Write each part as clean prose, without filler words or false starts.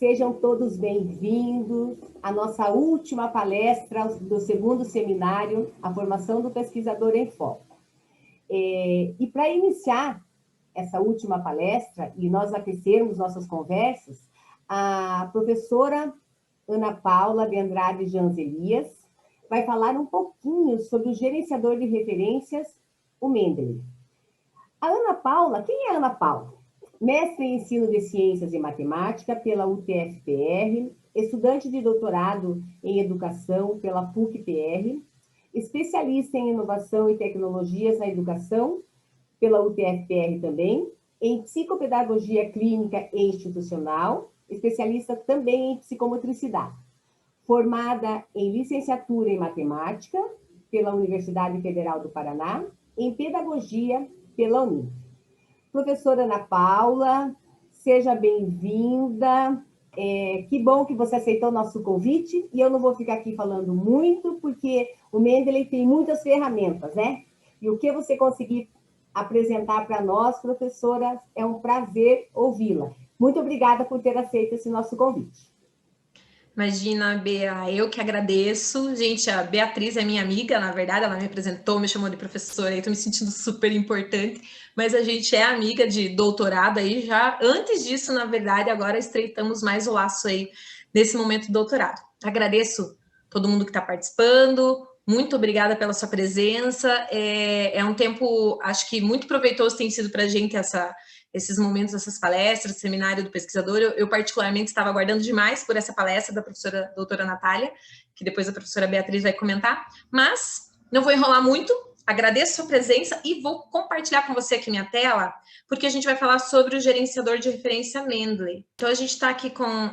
sejam todos bem-vindos à nossa última palestra do segundo seminário, A Formação do Pesquisador em Foco. E para iniciar essa última palestra e nós aquecermos nossas conversas, a professora Ana Paula de Andrade Janzelias vai falar um pouquinho sobre o gerenciador de referências, o Mendeley. A Ana Paula, quem é a Ana Paula? Mestre em Ensino de Ciências e Matemática pela UTF-PR, estudante de doutorado em Educação pela PUC-PR, especialista em Inovação e Tecnologias na Educação pela UTF-PR também, em Psicopedagogia Clínica e Institucional, especialista também em Psicomotricidade. Formada em Licenciatura em Matemática pela Universidade Federal do Paraná, em Pedagogia pela Uninc. Professora Ana Paula, seja bem-vinda. Que bom que você aceitou o nosso convite. E eu não vou ficar aqui falando muito, porque o Mendeley tem muitas ferramentas, né? E o que você conseguir apresentar para nós, professora, é um prazer ouvi-la. Muito obrigada por ter aceito esse nosso convite. Imagina, Bea, eu que agradeço. Gente, a Beatriz é minha amiga, na verdade, ela me apresentou, me chamou de professora, e estou me sentindo super importante, mas a gente é amiga de doutorado aí já. Antes disso, na verdade, agora estreitamos mais o laço aí nesse momento do doutorado. Agradeço todo mundo que está participando, muito obrigada pela sua presença. É um tempo, acho que muito proveitoso tem sido para a gente esses momentos, essas palestras, seminário do pesquisador. Eu particularmente estava aguardando demais por essa palestra da professora doutora Natália, que depois a professora Beatriz vai comentar, mas não vou enrolar muito, agradeço a sua presença e vou compartilhar com você aqui minha tela, porque a gente vai falar sobre o gerenciador de referência Mendeley. Então, a gente está aqui com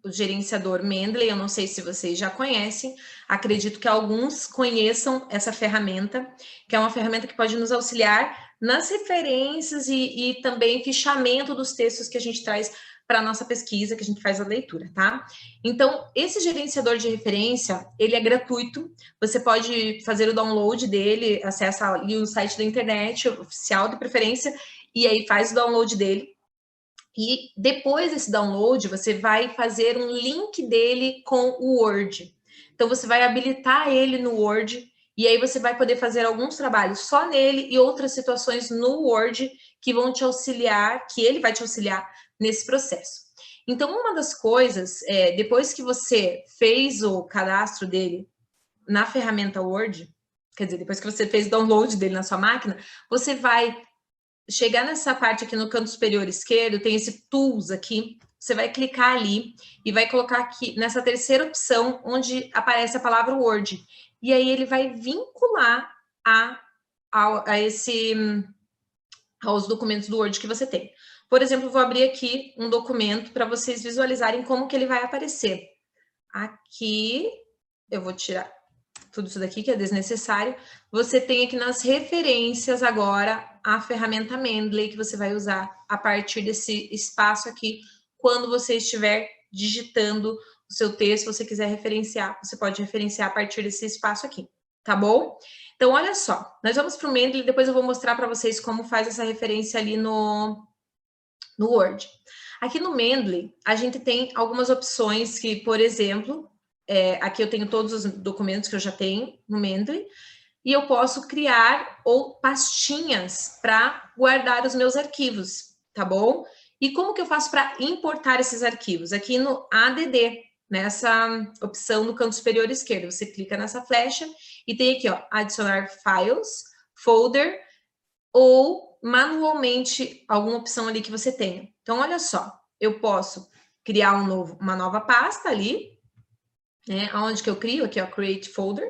o gerenciador Mendeley, eu não sei se vocês já conhecem, acredito que alguns conheçam essa ferramenta, que é uma ferramenta que pode nos auxiliar nas referências e também fichamento dos textos que a gente traz para a nossa pesquisa, que a gente faz a leitura, tá? Então, esse gerenciador de referência, ele é gratuito, você pode fazer o download dele, acessa ali o site da internet, oficial de preferência, e aí faz o download dele. E depois desse download, você vai fazer um link dele com o Word. Então, você vai habilitar ele no Word e aí você vai poder fazer alguns trabalhos só nele e outras situações no Word que vão te auxiliar, que ele vai te auxiliar nesse processo. Então, uma das coisas, depois que você fez o cadastro dele na ferramenta Word, quer dizer, depois que você fez o download dele na sua máquina, você vai chegar nessa parte aqui no canto superior esquerdo, tem esse Tools aqui, você vai clicar ali e vai colocar aqui nessa terceira opção, onde aparece a palavra Word. E aí ele vai vincular aos documentos do Word que você tem. Por exemplo, eu vou abrir aqui um documento para vocês visualizarem como que ele vai aparecer. Aqui, eu vou tirar tudo isso daqui que é desnecessário. Você tem aqui nas referências agora a ferramenta Mendeley que você vai usar a partir desse espaço aqui, quando você estiver digitando o seu texto, se você quiser referenciar, você pode referenciar a partir desse espaço aqui, tá bom? Então, olha só, nós vamos para o Mendeley, depois eu vou mostrar para vocês como faz essa referência ali no Word. Aqui no Mendeley, a gente tem algumas opções que, por exemplo, aqui eu tenho todos os documentos que eu já tenho no Mendeley, e eu posso criar pastinhas para guardar os meus arquivos, tá bom? E como que eu faço para importar esses arquivos? Aqui no ADD, nessa opção no canto superior esquerdo, você clica nessa flecha e tem aqui, ó, adicionar files, folder, ou manualmente alguma opção ali que você tenha. Então, olha só, eu posso criar uma nova pasta ali, né? Onde que eu crio? Aqui, ó, Create Folder.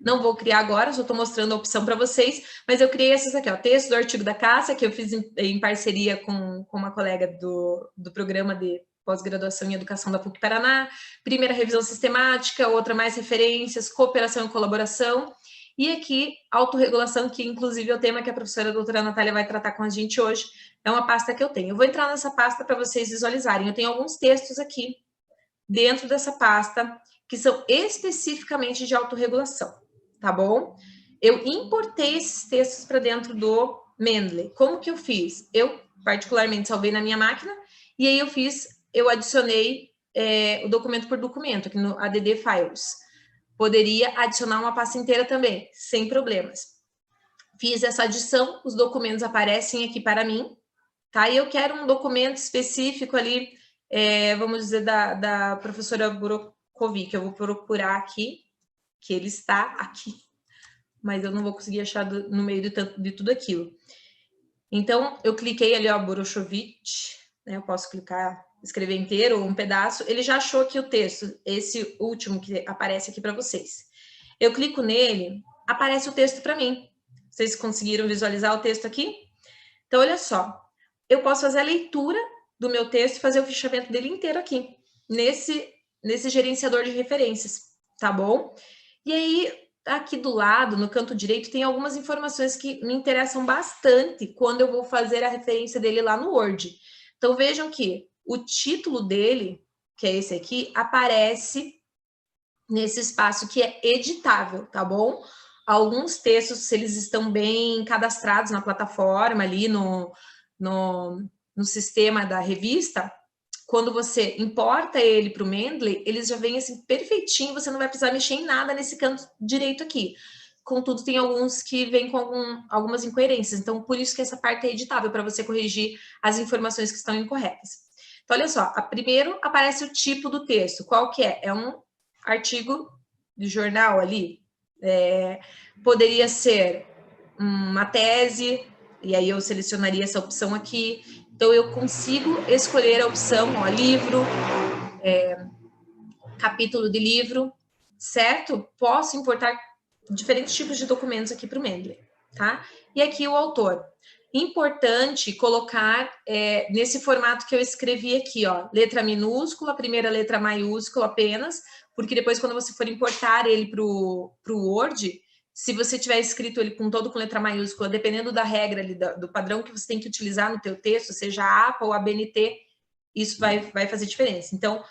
Não vou criar agora, só estou mostrando a opção para vocês, mas eu criei essas aqui, ó, texto do artigo da Cássia, que eu fiz em parceria com uma colega do programa de pós-graduação em educação da PUC Paraná, primeira revisão sistemática, outra mais referências, cooperação e colaboração, e aqui, autorregulação, que inclusive é o tema que a professora doutora Natália vai tratar com a gente hoje, é uma pasta que eu tenho. Eu vou entrar nessa pasta para vocês visualizarem, eu tenho alguns textos aqui dentro dessa pasta, que são especificamente de autorregulação, tá bom? Eu importei esses textos para dentro do Mendeley. Como que eu fiz? Eu, particularmente, salvei na minha máquina E aí eu adicionei o documento por documento, aqui no ADD Files. Poderia adicionar uma pasta inteira também, sem problemas. Fiz essa adição, os documentos aparecem aqui para mim, tá? E eu quero um documento específico ali, vamos dizer, da professora Burokovic, eu vou procurar aqui, que ele está aqui, mas eu não vou conseguir achar no meio de tudo aquilo. Então, eu cliquei ali, ó, Burokovic, né? Eu posso clicar, escrever inteiro ou um pedaço, ele já achou aqui o texto, esse último que aparece aqui para vocês. Eu clico nele, aparece o texto para mim. Vocês conseguiram visualizar o texto aqui? Então, olha só, eu posso fazer a leitura do meu texto e fazer o fichamento dele inteiro aqui, nesse gerenciador de referências, tá bom? E aí, aqui do lado, no canto direito, tem algumas informações que me interessam bastante quando eu vou fazer a referência dele lá no Word. Então, vejam que o título dele, que é esse aqui, aparece nesse espaço que é editável, tá bom? Alguns textos, se eles estão bem cadastrados na plataforma, ali no sistema da revista, quando você importa ele para o Mendeley, eles já vêm assim perfeitinho, você não vai precisar mexer em nada nesse canto direito aqui. Contudo, tem alguns que vêm com algumas incoerências, então por isso que essa parte é editável, para você corrigir as informações que estão incorretas. Então, olha só, primeiro aparece o tipo do texto, qual que é? É um artigo de jornal ali, poderia ser uma tese, e aí eu selecionaria essa opção aqui. Então, eu consigo escolher a opção, ó, livro, capítulo de livro, certo? Posso importar diferentes tipos de documentos aqui para o Mendeley, tá? E aqui o autor. Importante colocar nesse formato que eu escrevi aqui, ó, letra minúscula, primeira letra maiúscula apenas, porque depois quando você for importar ele para o Word, se você tiver escrito ele com letra maiúscula, dependendo da regra ali, do padrão que você tem que utilizar no teu texto, seja a APA ou a BNT, isso vai fazer diferença. Então,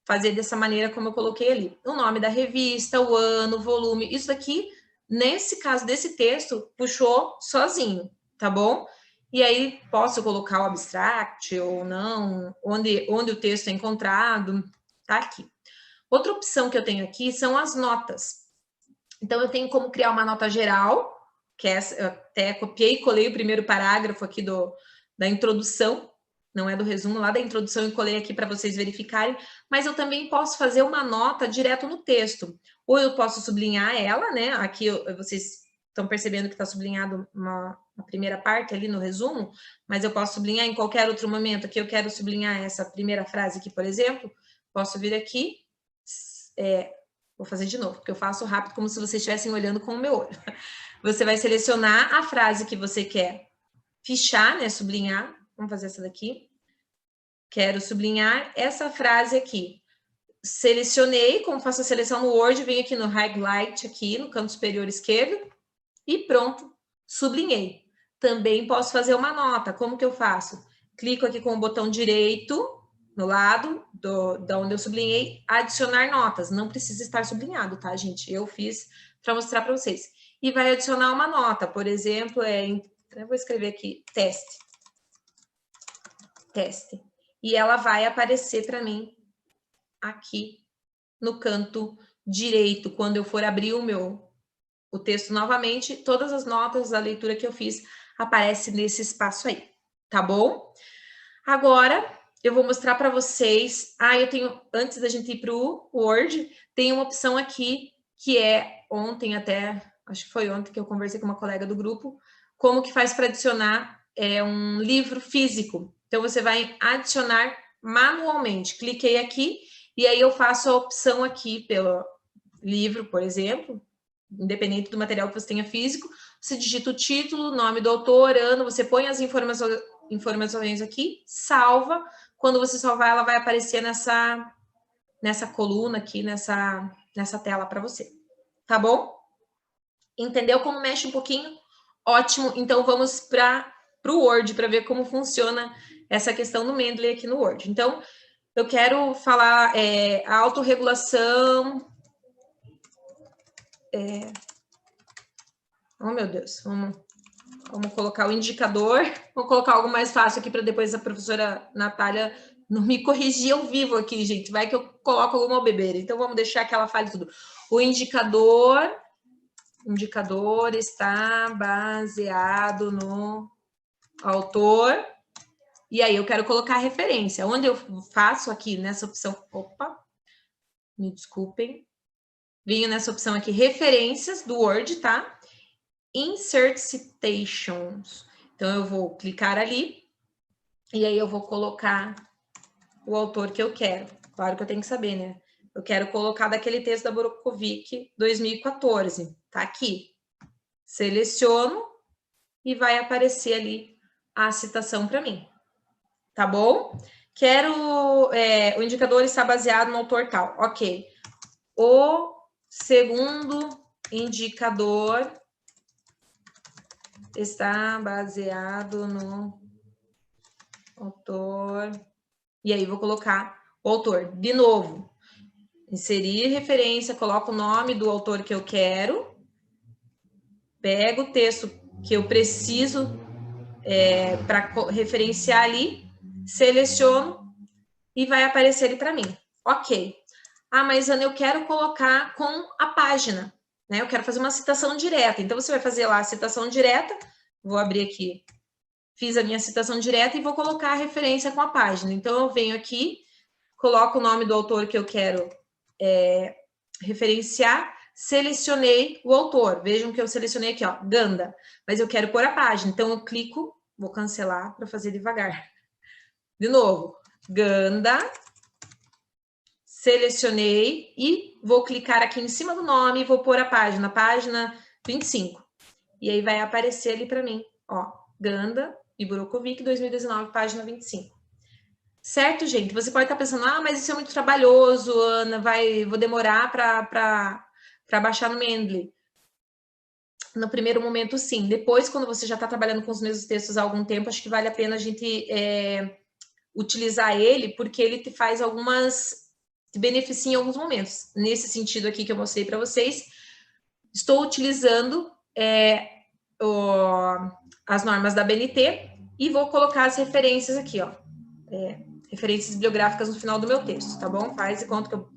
fazer dessa maneira como eu coloquei ali. O nome da revista, o ano, o volume, isso daqui, nesse caso desse texto, puxou sozinho, tá bom? E aí, posso colocar o abstract ou não, onde o texto é encontrado, tá aqui. Outra opção que eu tenho aqui são as notas. Então, eu tenho como criar uma nota geral, que é essa, eu até copiei e colei o primeiro parágrafo aqui da introdução, não é do resumo, lá da introdução eu colei aqui para vocês verificarem, mas eu também posso fazer uma nota direto no texto. Ou eu posso sublinhar ela, né? Aqui vocês estão percebendo que está sublinhado uma primeira parte ali no resumo, mas eu posso sublinhar em qualquer outro momento. Aqui eu quero sublinhar essa primeira frase aqui, por exemplo, posso vir aqui, vou fazer de novo, porque eu faço rápido, como se vocês estivessem olhando com o meu olho. Você vai selecionar a frase que você quer fichar, né? Sublinhar. Vamos fazer essa daqui. Quero sublinhar essa frase aqui. Selecionei, como faço a seleção no Word, venho aqui no highlight, aqui no canto superior esquerdo, e pronto, sublinhei. Também posso fazer uma nota. Como que eu faço? Clico aqui com o botão direito, no lado da onde eu sublinhei, adicionar notas. Não precisa estar sublinhado, tá, gente? Eu fiz para mostrar para vocês. E vai adicionar uma nota, por exemplo, eu vou escrever aqui, teste. Teste. E ela vai aparecer para mim aqui no canto direito, quando eu for abrir o texto novamente, todas as notas da leitura que eu fiz aparecem nesse espaço aí, tá bom? Agora, eu vou mostrar para vocês, eu tenho, antes da gente ir para o Word, tem uma opção aqui, que ontem até, acho que foi ontem que eu conversei com uma colega do grupo, como que faz para adicionar um livro físico. Então, você vai adicionar manualmente. Cliquei aqui, e aí eu faço a opção aqui pelo livro, por exemplo, independente do material que você tenha físico, você digita o título, nome do autor, ano, você põe as informações aqui, salva. Quando você salvar, ela vai aparecer nessa coluna aqui, nessa tela para você. Tá bom? Entendeu como mexe um pouquinho? Ótimo. Então, vamos para o Word para ver como funciona essa questão do Mendeley aqui no Word. Então, eu quero falar a autorregulação. Oh, meu Deus. Vamos colocar o indicador. Vou colocar algo mais fácil aqui para depois a professora Natália não me corrigir ao vivo aqui, gente. Vai que eu coloco alguma bobeira. Então, vamos deixar que ela fale tudo. O indicador está baseado no autor. E aí, eu quero colocar a referência. Onde eu faço aqui nessa opção... Opa! Me desculpem. Venho nessa opção aqui, referências do Word, tá? Insert citations. Então, eu vou clicar ali. E aí, eu vou colocar o autor que eu quero. Claro que eu tenho que saber, né? Eu quero colocar daquele texto da Borokovic 2014. Tá aqui. Seleciono e vai aparecer ali a citação para mim. Tá bom? Quero... o indicador está baseado no autor tal. Ok. O segundo indicador está baseado no autor... E aí, vou colocar o autor. De novo, inserir referência, coloco o nome do autor que eu quero, pego o texto que eu preciso para referenciar ali, seleciono e vai aparecer ali para mim. Ok. Ah, mas Ana, eu quero colocar com a página, né? Eu quero fazer uma citação direta. Então, você vai fazer lá a citação direta, vou abrir aqui, fiz a minha citação direta e vou colocar a referência com a página. Então, eu venho aqui, coloco o nome do autor que eu quero referenciar, selecionei o autor. Vejam que eu selecionei aqui, ó, Ganda. Mas eu quero pôr a página. Então, eu clico, vou cancelar para fazer devagar. De novo, Ganda. Selecionei e vou clicar aqui em cima do nome e vou pôr a página 25. E aí vai aparecer ali para mim, ó, Ganda e Borokovic 2019, página 25. Certo, gente? Você pode estar pensando, ah, mas isso é muito trabalhoso, Ana, vou demorar para baixar no Mendeley. No primeiro momento, sim. Depois, quando você já está trabalhando com os mesmos textos há algum tempo, acho que vale a pena a gente utilizar ele, porque ele te faz te beneficia em alguns momentos. Nesse sentido aqui que eu mostrei para vocês, estou utilizando as normas da BNT e vou colocar as referências aqui, ó. Referências bibliográficas no final do meu texto, tá bom? Faz de conta que eu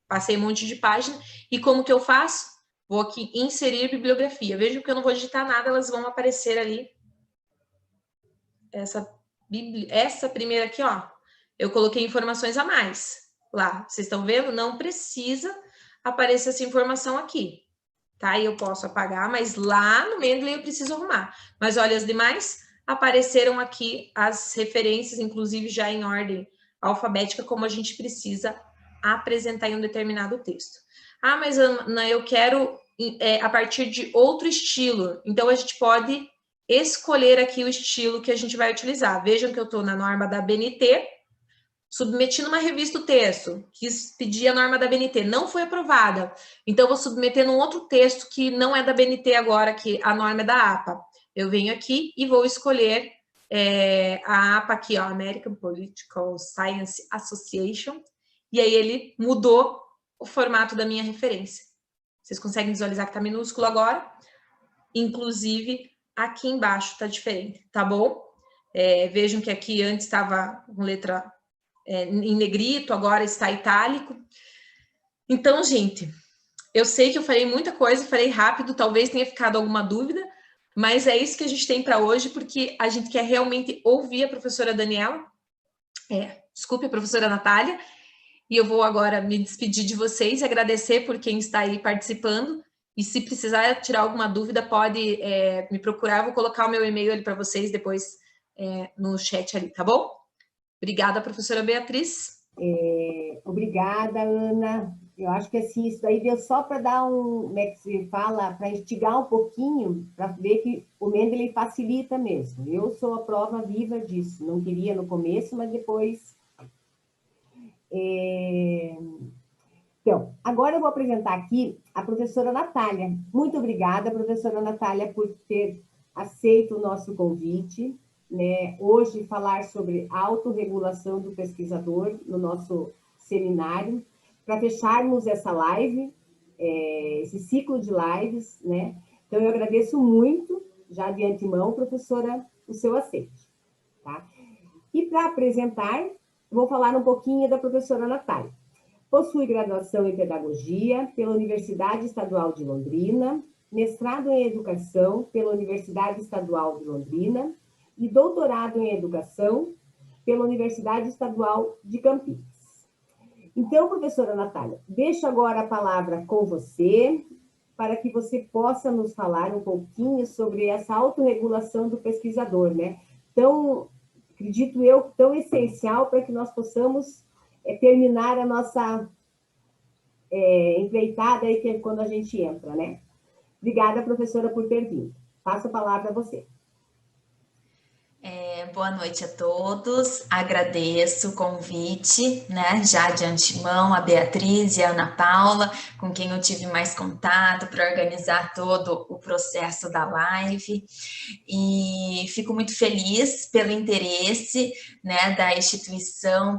passei um monte de página. E como que eu faço? Vou aqui inserir bibliografia. Veja que eu não vou digitar nada, elas vão aparecer ali. Essa primeira aqui, ó, eu coloquei informações a mais lá. Vocês estão vendo? Não precisa aparecer essa informação aqui, tá? E eu posso apagar, mas lá no Mendeley eu preciso arrumar. Mas olha, as demais apareceram aqui as referências, inclusive já em ordem alfabética, como a gente precisa apresentar em um determinado texto. Ah, mas Ana, eu quero a partir de outro estilo. Então, a gente pode escolher aqui o estilo que a gente vai utilizar. Vejam que eu estou na norma da BNT, submeti numa revista o texto, quis pedir a norma da BNT, não foi aprovada. Então, eu vou submeter num outro texto que não é da BNT agora, que a norma é da APA. Eu venho aqui e vou escolher a APA aqui, ó, American Political Science Association, e aí ele mudou o formato da minha referência. Vocês conseguem visualizar que está minúsculo agora? Inclusive, aqui embaixo está diferente, tá bom? Vejam que aqui antes estava com letra em negrito, agora está itálico. Então, gente, eu sei que eu falei muita coisa, falei rápido, talvez tenha ficado alguma dúvida, mas é isso que a gente tem para hoje, porque a gente quer realmente ouvir a professora Daniela, desculpe, a professora Natália, e eu vou agora me despedir de vocês e agradecer por quem está aí participando. E se precisar tirar alguma dúvida, pode me procurar. Eu vou colocar o meu e-mail ali para vocês depois no chat ali, tá bom? Obrigada, professora Beatriz. Obrigada, Ana. Eu acho que assim, isso aí deu só para dar como é que se fala, para instigar um pouquinho, para ver que o Mendeley facilita mesmo. Eu sou a prova viva disso. Não queria no começo, mas depois... Então, agora eu vou apresentar aqui a professora Natália. Muito obrigada, professora Natália, por ter aceito o nosso convite, né? Hoje falar sobre autorregulação do pesquisador no nosso seminário, para fecharmos essa live, esse ciclo de lives, né? Então, eu agradeço muito, já de antemão, professora, o seu aceite, tá? E para apresentar, vou falar um pouquinho da professora Natália. Possui graduação em Pedagogia pela Universidade Estadual de Londrina, mestrado em Educação pela Universidade Estadual de Londrina e doutorado em Educação pela Universidade Estadual de Campinas. Então, professora Natália, deixo agora a palavra com você, para que você possa nos falar um pouquinho sobre essa autorregulação do pesquisador, né? Tão, acredito eu, tão essencial para que nós possamos terminar a nossa empreitada aí, que é quando a gente entra, né? Obrigada, professora, por ter vindo. Passo a palavra a você. Boa noite a todos, agradeço o convite, né, já de antemão, a Beatriz e a Ana Paula, com quem eu tive mais contato para organizar todo o processo da live, e fico muito feliz pelo interesse, né, da instituição,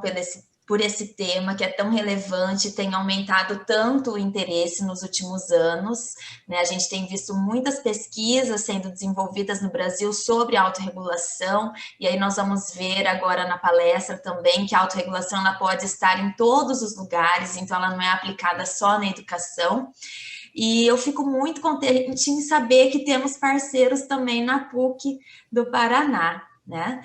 por esse tema que é tão relevante, tem aumentado tanto o interesse nos últimos anos, né? A gente tem visto muitas pesquisas sendo desenvolvidas no Brasil sobre autorregulação, e aí nós vamos ver agora na palestra também que a autorregulação ela pode estar em todos os lugares, então ela não é aplicada só na educação. E eu fico muito contente em saber que temos parceiros também na PUC do Paraná, né?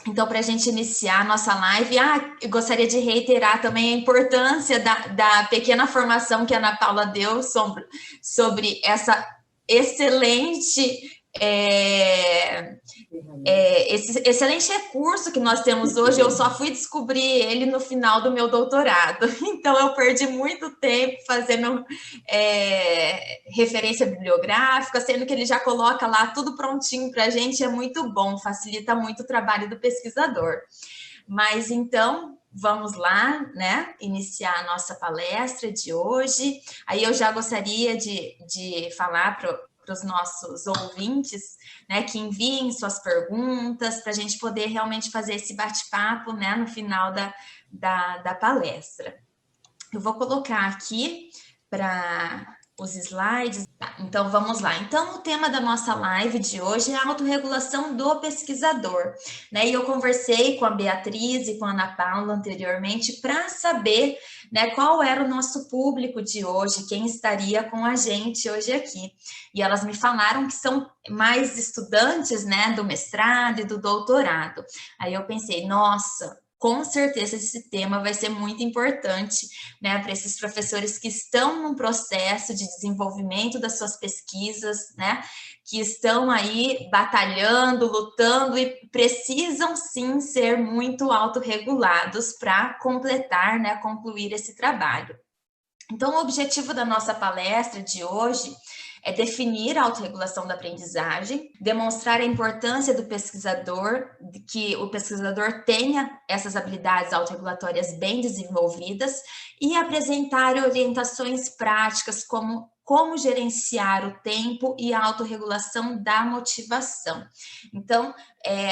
Então, para a gente iniciar a nossa live, eu gostaria de reiterar também a importância da pequena formação que a Ana Paula deu sobre essa excelente esse excelente recurso que nós temos hoje. Eu só fui descobrir ele no final do meu doutorado, então eu perdi muito tempo fazendo referência bibliográfica, sendo que ele já coloca lá tudo prontinho para a gente, é muito bom, facilita muito o trabalho do pesquisador. Mas então, vamos lá, né, iniciar a nossa palestra de hoje. Aí eu já gostaria de falar para os nossos ouvintes, né, que enviem suas perguntas para a gente poder realmente fazer esse bate-papo, né, no final da palestra. Eu vou colocar aqui para os slides. Então, vamos lá. Então, o tema da nossa live de hoje é a autorregulação do pesquisador, né? E eu conversei com a Beatriz e com a Ana Paula anteriormente para saber, né, qual era o nosso público de hoje, quem estaria com a gente hoje aqui. E elas me falaram que são mais estudantes, né, do mestrado e do doutorado. Aí eu pensei, nossa, com certeza esse tema vai ser muito importante, né, para esses professores que estão num processo de desenvolvimento das suas pesquisas, né, que estão aí batalhando, lutando e precisam sim ser muito autorregulados para completar, né, concluir esse trabalho. Então, o objetivo da nossa palestra de hoje é definir a autorregulação da aprendizagem, demonstrar a importância do pesquisador, de que o pesquisador tenha essas habilidades autorregulatórias bem desenvolvidas e apresentar orientações práticas como gerenciar o tempo e a autorregulação da motivação. Então,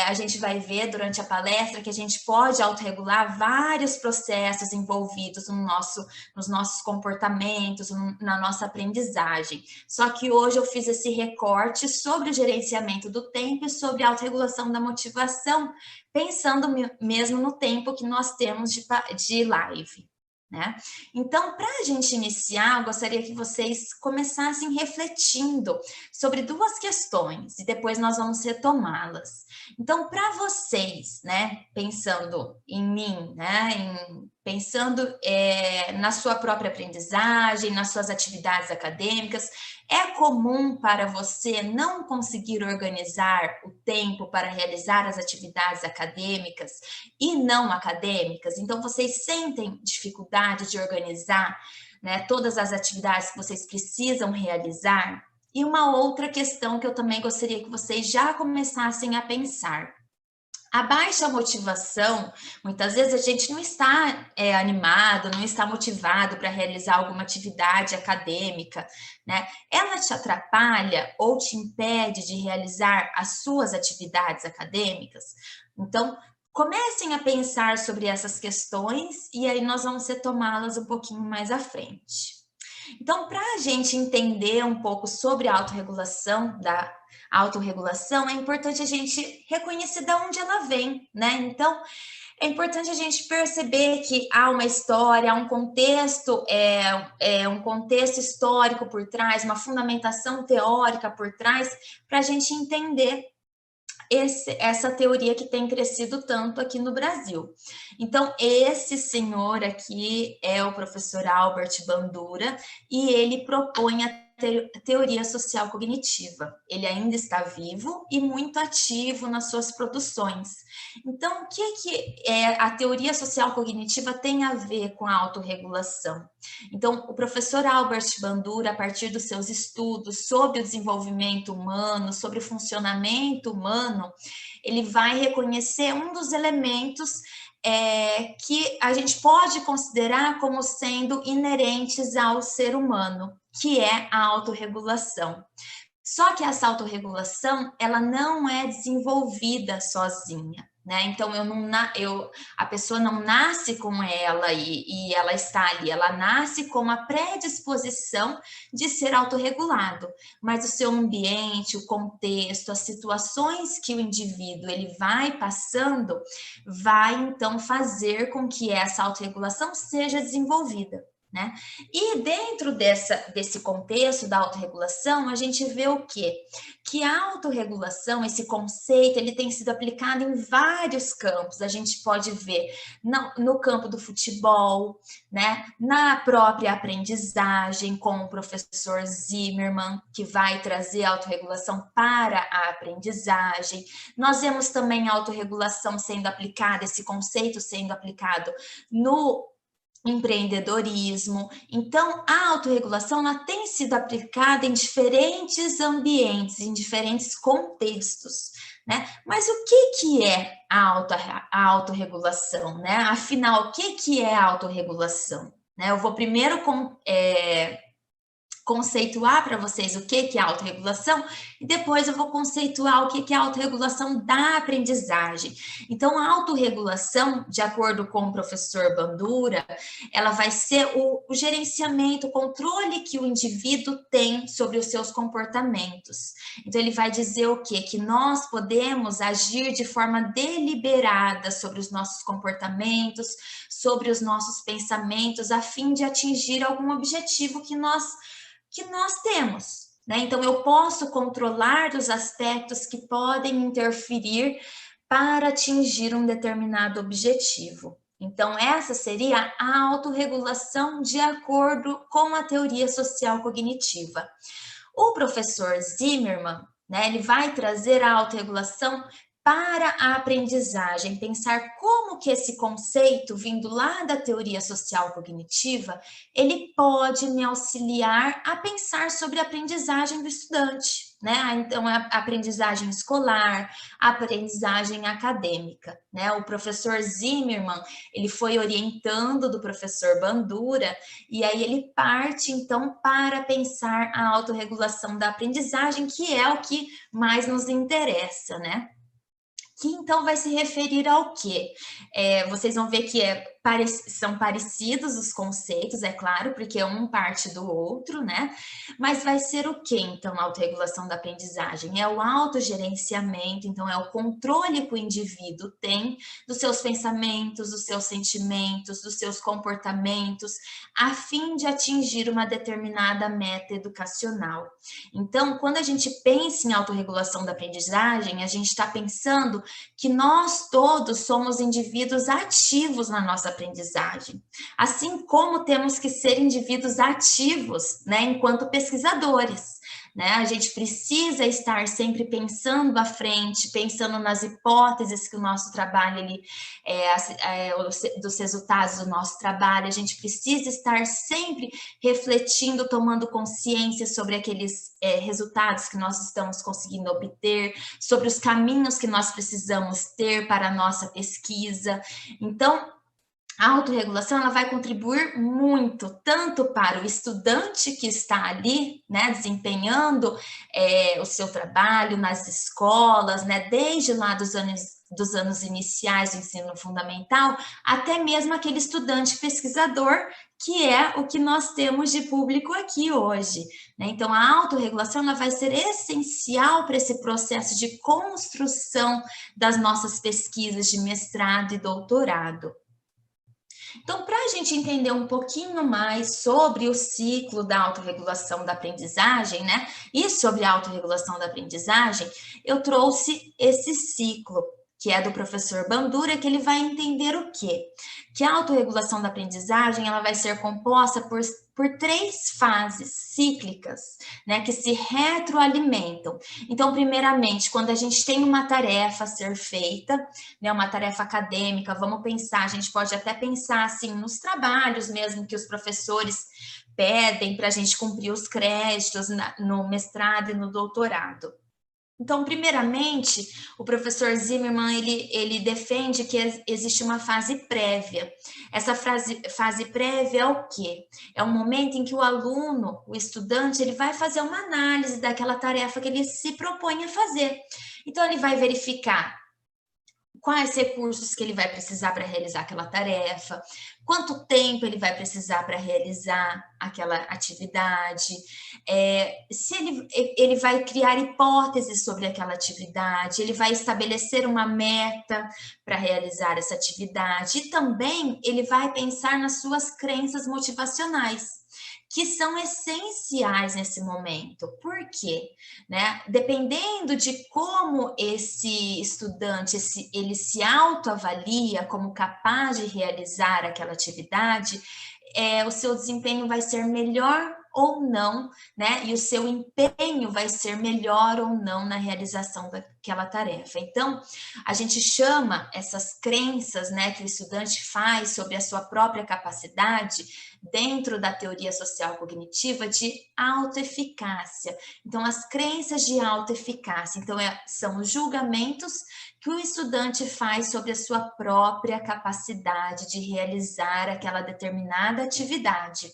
a gente vai ver durante a palestra que a gente pode autorregular vários processos envolvidos nos nossos comportamentos, na nossa aprendizagem. Só que hoje eu fiz esse recorte sobre o gerenciamento do tempo e sobre a autorregulação da motivação, pensando mesmo no tempo que nós temos de live, né? Então, para a gente iniciar, eu gostaria que vocês começassem refletindo sobre duas questões e depois nós vamos retomá-las. Então, para vocês, né, pensando em mim, né, pensando na sua própria aprendizagem, nas suas atividades acadêmicas, é comum para você não conseguir organizar o tempo para realizar as atividades acadêmicas e não acadêmicas? Então, vocês sentem dificuldade de organizar, né, todas as atividades que vocês precisam realizar? E uma outra questão que eu também gostaria que vocês já começassem a pensar. A baixa motivação, muitas vezes a gente não está animado, não está motivado para realizar alguma atividade acadêmica, né? Ela te atrapalha ou te impede de realizar as suas atividades acadêmicas? Então, comecem a pensar sobre essas questões e aí nós vamos retomá-las um pouquinho mais à frente. Então, para a gente entender um pouco sobre a autorregulação da a autorregulação, é importante a gente reconhecer de onde ela vem, né? Então, é importante a gente perceber que há uma história, há um contexto, um contexto histórico por trás, uma fundamentação teórica por trás, para a gente entender essa teoria que tem crescido tanto aqui no Brasil. Então, esse senhor aqui é o professor Albert Bandura, e ele propõe a teoria social cognitiva. Ele ainda está vivo e muito ativo nas suas produções. Então, o que a teoria social cognitiva tem a ver com a autorregulação? Então, o professor Albert Bandura, a partir dos seus estudos sobre o desenvolvimento humano, sobre o funcionamento humano, ele vai reconhecer um dos elementos que a gente pode considerar como sendo inerentes ao ser humano, que é a autorregulação. Só que essa autorregulação, ela não é desenvolvida sozinha, né? Então, a pessoa não nasce com ela e ela está ali, ela nasce com a predisposição de ser autorregulado, mas o seu ambiente, o contexto, as situações que o indivíduo ele vai passando, vai então fazer com que essa autorregulação seja desenvolvida, né? E dentro desse contexto da autorregulação, a gente vê o quê? Que a autorregulação, esse conceito, ele tem sido aplicado em vários campos. A gente pode ver no campo do futebol, né? Na própria aprendizagem, com o professor Zimmermann, que vai trazer a autorregulação para a aprendizagem. Nós vemos também a autorregulação sendo aplicada, esse conceito sendo aplicado no empreendedorismo. Então, a autorregulação ela tem sido aplicada em diferentes ambientes, em diferentes contextos, né? Mas o que é a autorregulação, né? Afinal, o que é a autorregulação? Né? Eu vou primeiro conceituar para vocês o que é autorregulação e depois eu vou conceituar o que é a autorregulação da aprendizagem. Então, a autorregulação, de acordo com o professor Bandura, ela vai ser o gerenciamento, o controle que o indivíduo tem sobre os seus comportamentos. Então, ele vai dizer o quê? Que nós podemos agir de forma deliberada sobre os nossos comportamentos, sobre os nossos pensamentos, a fim de atingir algum objetivo que nós temos, né? Então, eu posso controlar os aspectos que podem interferir para atingir um determinado objetivo. Então, essa seria a autorregulação de acordo com a teoria social cognitiva. O professor Zimmermann, né, ele vai trazer a autorregulação para a aprendizagem, pensar como que esse conceito, vindo lá da teoria social cognitiva, ele pode me auxiliar a pensar sobre a aprendizagem do estudante, né? Então, a aprendizagem escolar, a aprendizagem acadêmica, né? O professor Zimmermann, ele foi orientando do professor Bandura, e aí ele parte, então, para pensar a autorregulação da aprendizagem, que é o que mais nos interessa, né? Que então vai se referir ao quê? Vocês vão ver que são parecidos os conceitos, é claro, porque um parte do outro, né? Mas vai ser o quê, então, a autorregulação da aprendizagem? É o autogerenciamento, então é o controle que o indivíduo tem dos seus pensamentos, dos seus sentimentos, dos seus comportamentos, a fim de atingir uma determinada meta educacional. Então, quando a gente pensa em autorregulação da aprendizagem, a gente está pensando que nós todos somos indivíduos ativos na nossa aprendizagem, assim como temos que ser indivíduos ativos, né, enquanto pesquisadores, né? A gente precisa estar sempre pensando à frente, pensando nas hipóteses que o nosso trabalho, dos resultados do nosso trabalho, a gente precisa estar sempre refletindo, tomando consciência sobre aqueles resultados que nós estamos conseguindo obter, sobre os caminhos que nós precisamos ter para a nossa pesquisa. Então, a autorregulação ela vai contribuir muito, tanto para o estudante que está ali, né, desempenhando o seu trabalho nas escolas, né, desde lá dos anos dos anos iniciais do ensino fundamental, até mesmo aquele estudante pesquisador, que é o que nós temos de público aqui hoje, né? Então, a autorregulação ela vai ser essencial para esse processo de construção das nossas pesquisas de mestrado e doutorado. Então, para a gente entender um pouquinho mais sobre o ciclo da autorregulação da aprendizagem, né? E sobre a autorregulação da aprendizagem, eu trouxe esse ciclo, que é do professor Bandura, que ele vai entender o quê? Que a autorregulação da aprendizagem ela vai ser composta por 3 fases cíclicas, né, que se retroalimentam. Então, primeiramente, quando a gente tem uma tarefa a ser feita, né, uma tarefa acadêmica, vamos pensar, a gente pode até pensar assim nos trabalhos mesmo que os professores pedem para a gente cumprir os créditos no mestrado e no doutorado. Então, primeiramente, o professor Zimmermann, ele defende que existe uma fase prévia. Essa fase prévia é o quê? É um momento em que o aluno, o estudante, ele vai fazer uma análise daquela tarefa que ele se propõe a fazer. Então, ele vai verificar quais recursos que ele vai precisar para realizar aquela tarefa, quanto tempo ele vai precisar para realizar aquela atividade, se ele vai criar hipóteses sobre aquela atividade, ele vai estabelecer uma meta para realizar essa atividade e também ele vai pensar nas suas crenças motivacionais, que são essenciais nesse momento. Por quê? Né? Dependendo de como esse estudante ele se autoavalia como capaz de realizar aquela atividade, o seu desempenho vai ser melhor ou não, né? E o seu empenho vai ser melhor ou não na realização daquela tarefa. Então, a gente chama essas crenças, né, que o estudante faz sobre a sua própria capacidade, dentro da teoria social cognitiva, de autoeficácia. Então, as crenças de autoeficácia, então, são os julgamentos que o estudante faz sobre a sua própria capacidade de realizar aquela determinada atividade.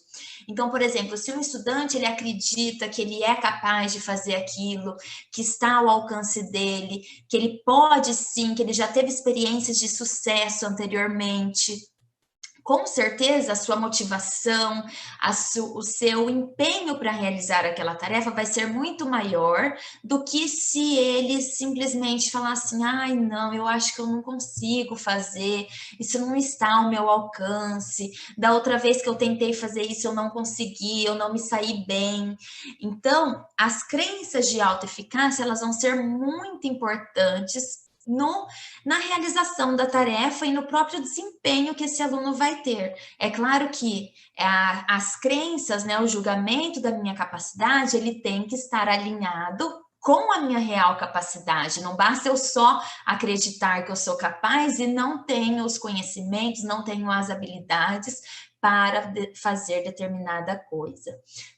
Então, por exemplo, se um estudante ele acredita que ele é capaz de fazer aquilo, que está ao alcance dele, que ele pode sim, que ele já teve experiências de sucesso anteriormente, com certeza a sua motivação, o seu empenho para realizar aquela tarefa vai ser muito maior do que se ele simplesmente falar assim, ai não, eu acho que eu não consigo fazer, isso não está ao meu alcance, da outra vez que eu tentei fazer isso eu não consegui, eu não me saí bem. Então, as crenças de autoeficácia, elas vão ser muito importantes na realização da tarefa e no próprio desempenho que esse aluno vai ter. É claro que as crenças, né, o julgamento da minha capacidade, ele tem que estar alinhado com a minha real capacidade. Não basta eu só acreditar que eu sou capaz e não tenho os conhecimentos, não tenho as habilidades para fazer determinada coisa,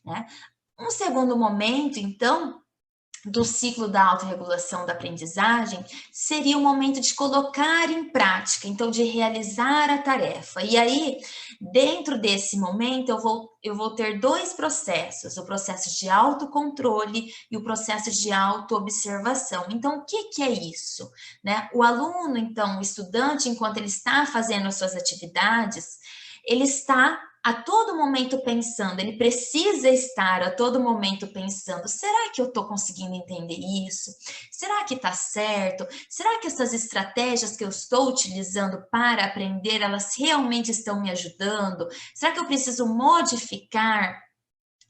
né? Um segundo momento, então, do ciclo da autorregulação da aprendizagem seria o momento de colocar em prática, então de realizar a tarefa. E aí, dentro desse momento, eu vou ter 2 processos, o processo de autocontrole e o processo de autoobservação. Então, o que é isso? Né? O aluno, então, o estudante, enquanto ele está fazendo as suas atividades, ele está a todo momento pensando, ele precisa estar a todo momento pensando, será que eu estou conseguindo entender isso? Será que está certo? Será que essas estratégias que eu estou utilizando para aprender, elas realmente estão me ajudando? Será que eu preciso modificar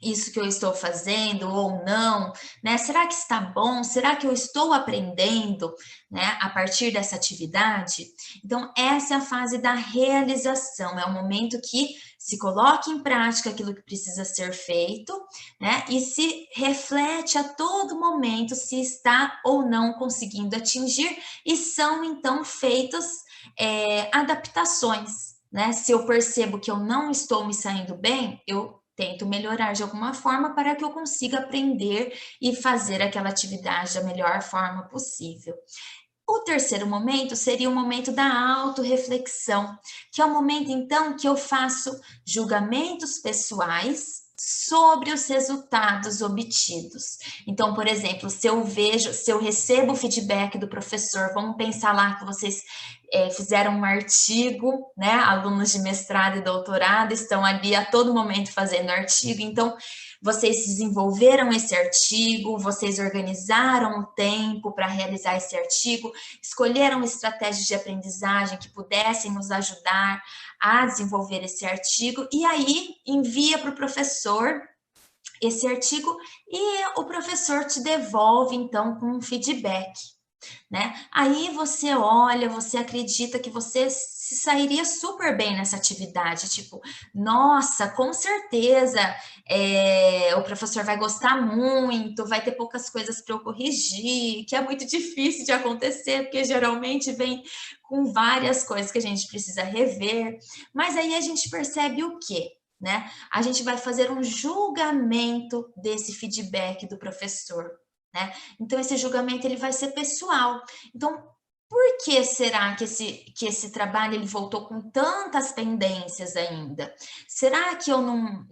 isso que eu estou fazendo ou não, né? Será que está bom? Será que eu estou aprendendo, né, a partir dessa atividade? Então, essa é a fase da realização, é o momento que se coloca em prática aquilo que precisa ser feito, né? E se reflete a todo momento se está ou não conseguindo atingir, e são então feitas adaptações, né? Se eu percebo que eu não estou me saindo bem, eu tento melhorar de alguma forma para que eu consiga aprender e fazer aquela atividade da melhor forma possível. O terceiro momento seria o momento da autorreflexão, que é o momento, então, que eu faço julgamentos pessoais sobre os resultados obtidos. Então, por exemplo, se eu recebo o feedback do professor, vamos pensar lá que vocês fizeram um artigo, né? Alunos de mestrado e doutorado estão ali a todo momento fazendo artigo, então vocês desenvolveram esse artigo, vocês organizaram o tempo para realizar esse artigo, escolheram estratégias de aprendizagem que pudessem nos ajudar a desenvolver esse artigo, e aí envia para o professor esse artigo e o professor te devolve, então, com um feedback, né? Aí você olha, você acredita que você se sairia super bem nessa atividade, tipo, nossa, com certeza o professor vai gostar muito, vai ter poucas coisas para eu corrigir, que é muito difícil de acontecer, porque geralmente vem com várias coisas que a gente precisa rever, mas aí a gente percebe o quê? Né? A gente vai fazer um julgamento desse feedback do professor, né? Então, esse julgamento ele vai ser pessoal. Então, por que será que esse trabalho ele voltou com tantas pendências ainda? Será que eu não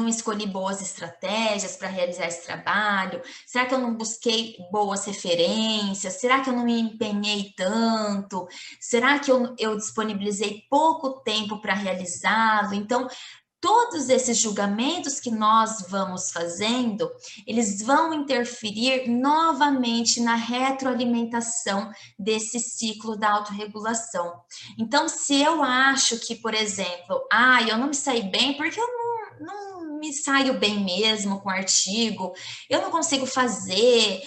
escolhi boas estratégias para realizar esse trabalho? Será que eu não busquei boas referências? Será que eu não me empenhei tanto? Será que eu disponibilizei pouco tempo para realizá-lo? Então, todos esses julgamentos que nós vamos fazendo, eles vão interferir novamente na retroalimentação desse ciclo da autorregulação. Então, se eu acho que, por exemplo, eu não me saí bem porque eu não me saio bem mesmo com o artigo, eu não consigo fazer,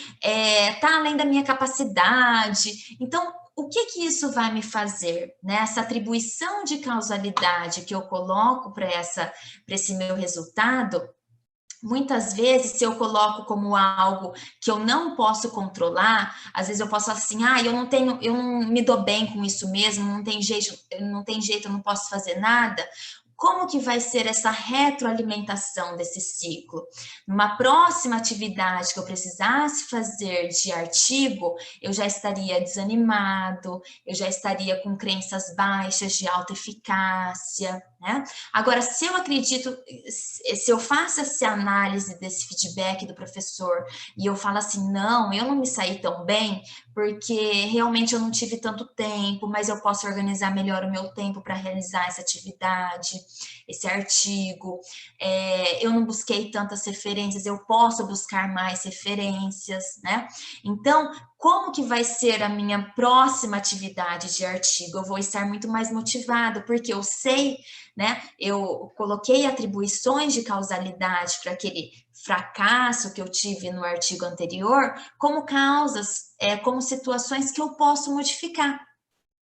tá além da minha capacidade. Então, o que isso vai me fazer? Né? Essa atribuição de causalidade que eu coloco para esse meu resultado, muitas vezes, se eu coloco como algo que eu não posso controlar, às vezes eu posso falar assim, eu não me dou bem com isso mesmo, não tem jeito, eu não posso fazer nada. Como que vai ser essa retroalimentação desse ciclo? Numa próxima atividade que eu precisasse fazer de artigo, eu já estaria desanimado, eu já estaria com crenças baixas de alta eficácia, né? Agora, se eu faço essa análise desse feedback do professor e eu falo assim, não, eu não me saí tão bem porque realmente eu não tive tanto tempo, mas eu posso organizar melhor o meu tempo para realizar essa atividade, esse artigo, eu não busquei tantas referências, eu posso buscar mais referências, né? Então, como que vai ser a minha próxima atividade de artigo? Eu vou estar muito mais motivada, porque eu sei, né? Eu coloquei atribuições de causalidade para aquele fracasso que eu tive no artigo anterior, como causas, como situações que eu posso modificar,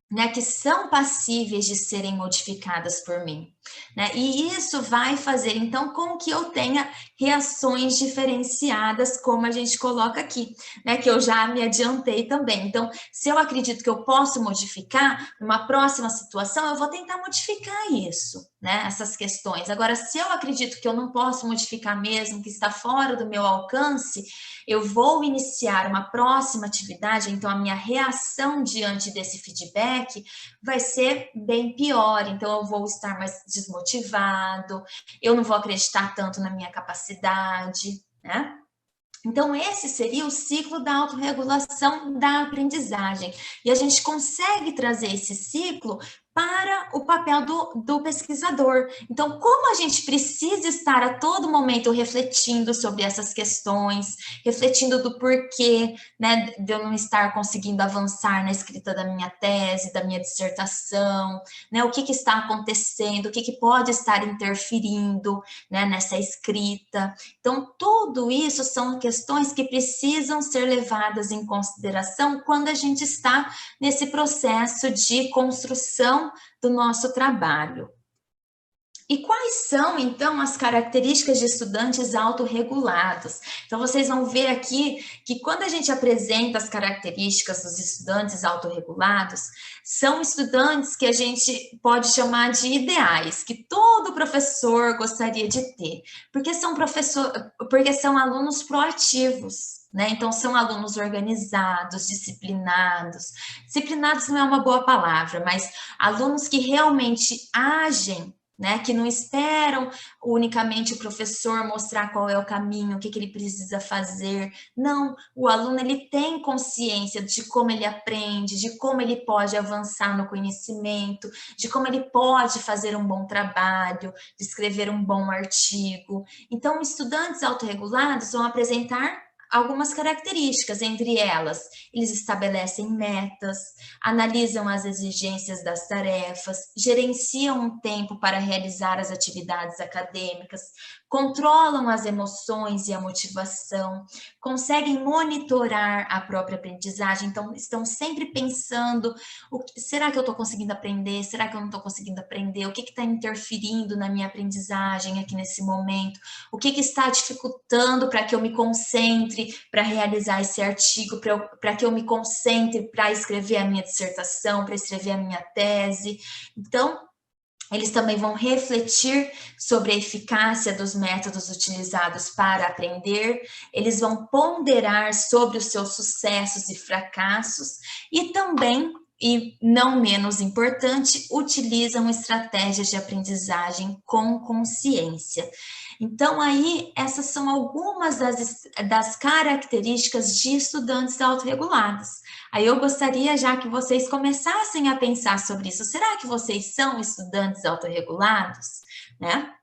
né, que são passíveis de serem modificadas por mim, né? E isso vai fazer, então, com que eu tenha reações diferenciadas, como a gente coloca aqui, né? Que eu já me adiantei também. Então, se eu acredito que eu posso modificar, numa próxima situação, eu vou tentar modificar isso, né? Essas questões. Agora, se eu acredito que eu não posso modificar mesmo, que está fora do meu alcance, eu vou iniciar uma próxima atividade, então a minha reação diante desse feedback vai ser bem pior, então eu vou estar mais desmotivado, eu não vou acreditar tanto na minha capacidade, né? Então, esse seria o ciclo da autorregulação da aprendizagem. E a gente consegue trazer esse ciclo para o papel do pesquisador. Então, como a gente precisa estar a todo momento refletindo sobre essas questões, refletindo do porquê, né, de eu não estar conseguindo avançar na escrita da minha tese, da minha dissertação, né, o que está acontecendo, o que pode estar interferindo, né, nessa escrita. Então, tudo isso são questões que precisam ser levadas em consideração quando a gente está nesse processo de construção do nosso trabalho. E quais são, então, as características de estudantes autorregulados? Então, vocês vão ver aqui que quando a gente apresenta as características dos estudantes autorregulados, são estudantes que a gente pode chamar de ideais, que todo professor gostaria de ter, porque são alunos proativos. Né? Então, são alunos organizados, disciplinados. Disciplinados não é uma boa palavra, mas alunos que realmente agem, né, que não esperam unicamente o professor mostrar qual é o caminho, o que ele precisa fazer. Não, o aluno ele tem consciência de como ele aprende, de como ele pode avançar no conhecimento, de como ele pode fazer um bom trabalho, de escrever um bom artigo. Então, estudantes autorregulados vão apresentar algumas características, entre elas, eles estabelecem metas, analisam as exigências das tarefas, gerenciam um tempo para realizar as atividades acadêmicas, controlam as emoções e a motivação, conseguem monitorar a própria aprendizagem, então estão sempre pensando, será que eu estou conseguindo aprender? Será que eu não estou conseguindo aprender? O que está interferindo na minha aprendizagem aqui nesse momento? O que está dificultando para que eu me concentre para realizar esse artigo, para que eu me concentre para escrever a minha dissertação, para escrever a minha tese? Então, eles também vão refletir sobre a eficácia dos métodos utilizados para aprender, eles vão ponderar sobre os seus sucessos e fracassos e também, e não menos importante, utilizam estratégias de aprendizagem com consciência. Então, aí, essas são algumas das características de estudantes autorregulados. Aí eu gostaria já que vocês começassem a pensar sobre isso. Será que vocês são estudantes autorregulados, né?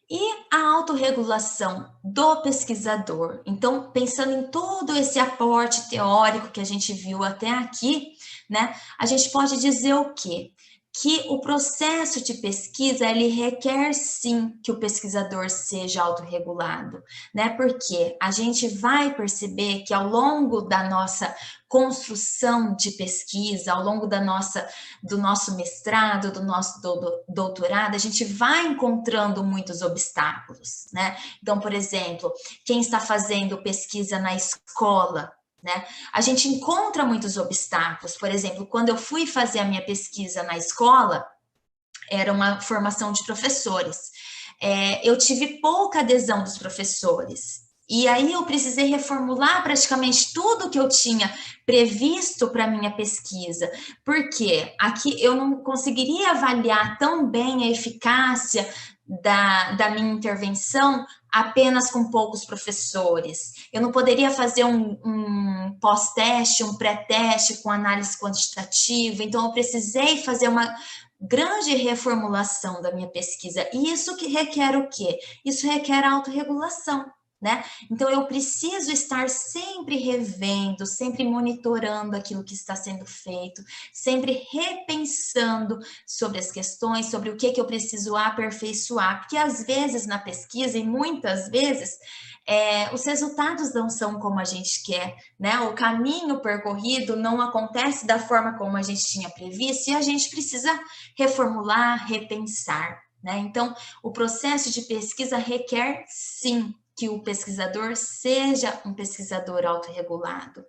E a autorregulação do pesquisador? Então, pensando em todo esse aporte teórico que a gente viu até aqui, né? A gente pode dizer o quê? Que o processo de pesquisa, ele requer sim que o pesquisador seja autorregulado, né? Porque a gente vai perceber que ao longo da nossa construção de pesquisa, ao longo do nosso mestrado, do nosso doutorado, a gente vai encontrando muitos obstáculos, né? Então, por exemplo, quem está fazendo pesquisa na escola, né? A gente encontra muitos obstáculos. Por exemplo, quando eu fui fazer a minha pesquisa na escola, era uma formação de professores. Eu tive pouca adesão dos professores. E aí eu precisei reformular praticamente tudo que eu tinha previsto para a minha pesquisa, porque aqui eu não conseguiria avaliar tão bem a eficácia da minha intervenção apenas com poucos professores. Eu não poderia fazer um pós-teste, um pré-teste com análise quantitativa, então eu precisei fazer uma grande reformulação da minha pesquisa. E isso que requer o quê? Isso requer autorregulação, né? Então, eu preciso estar sempre revendo, sempre monitorando aquilo que está sendo feito, sempre repensando sobre as questões, sobre o que eu preciso aperfeiçoar, porque às vezes na pesquisa, e muitas vezes, os resultados não são como a gente quer, né? O caminho percorrido não acontece da forma como a gente tinha previsto e a gente precisa reformular, repensar, né? Então, o processo de pesquisa requer, sim, que o pesquisador seja um pesquisador autorregulado.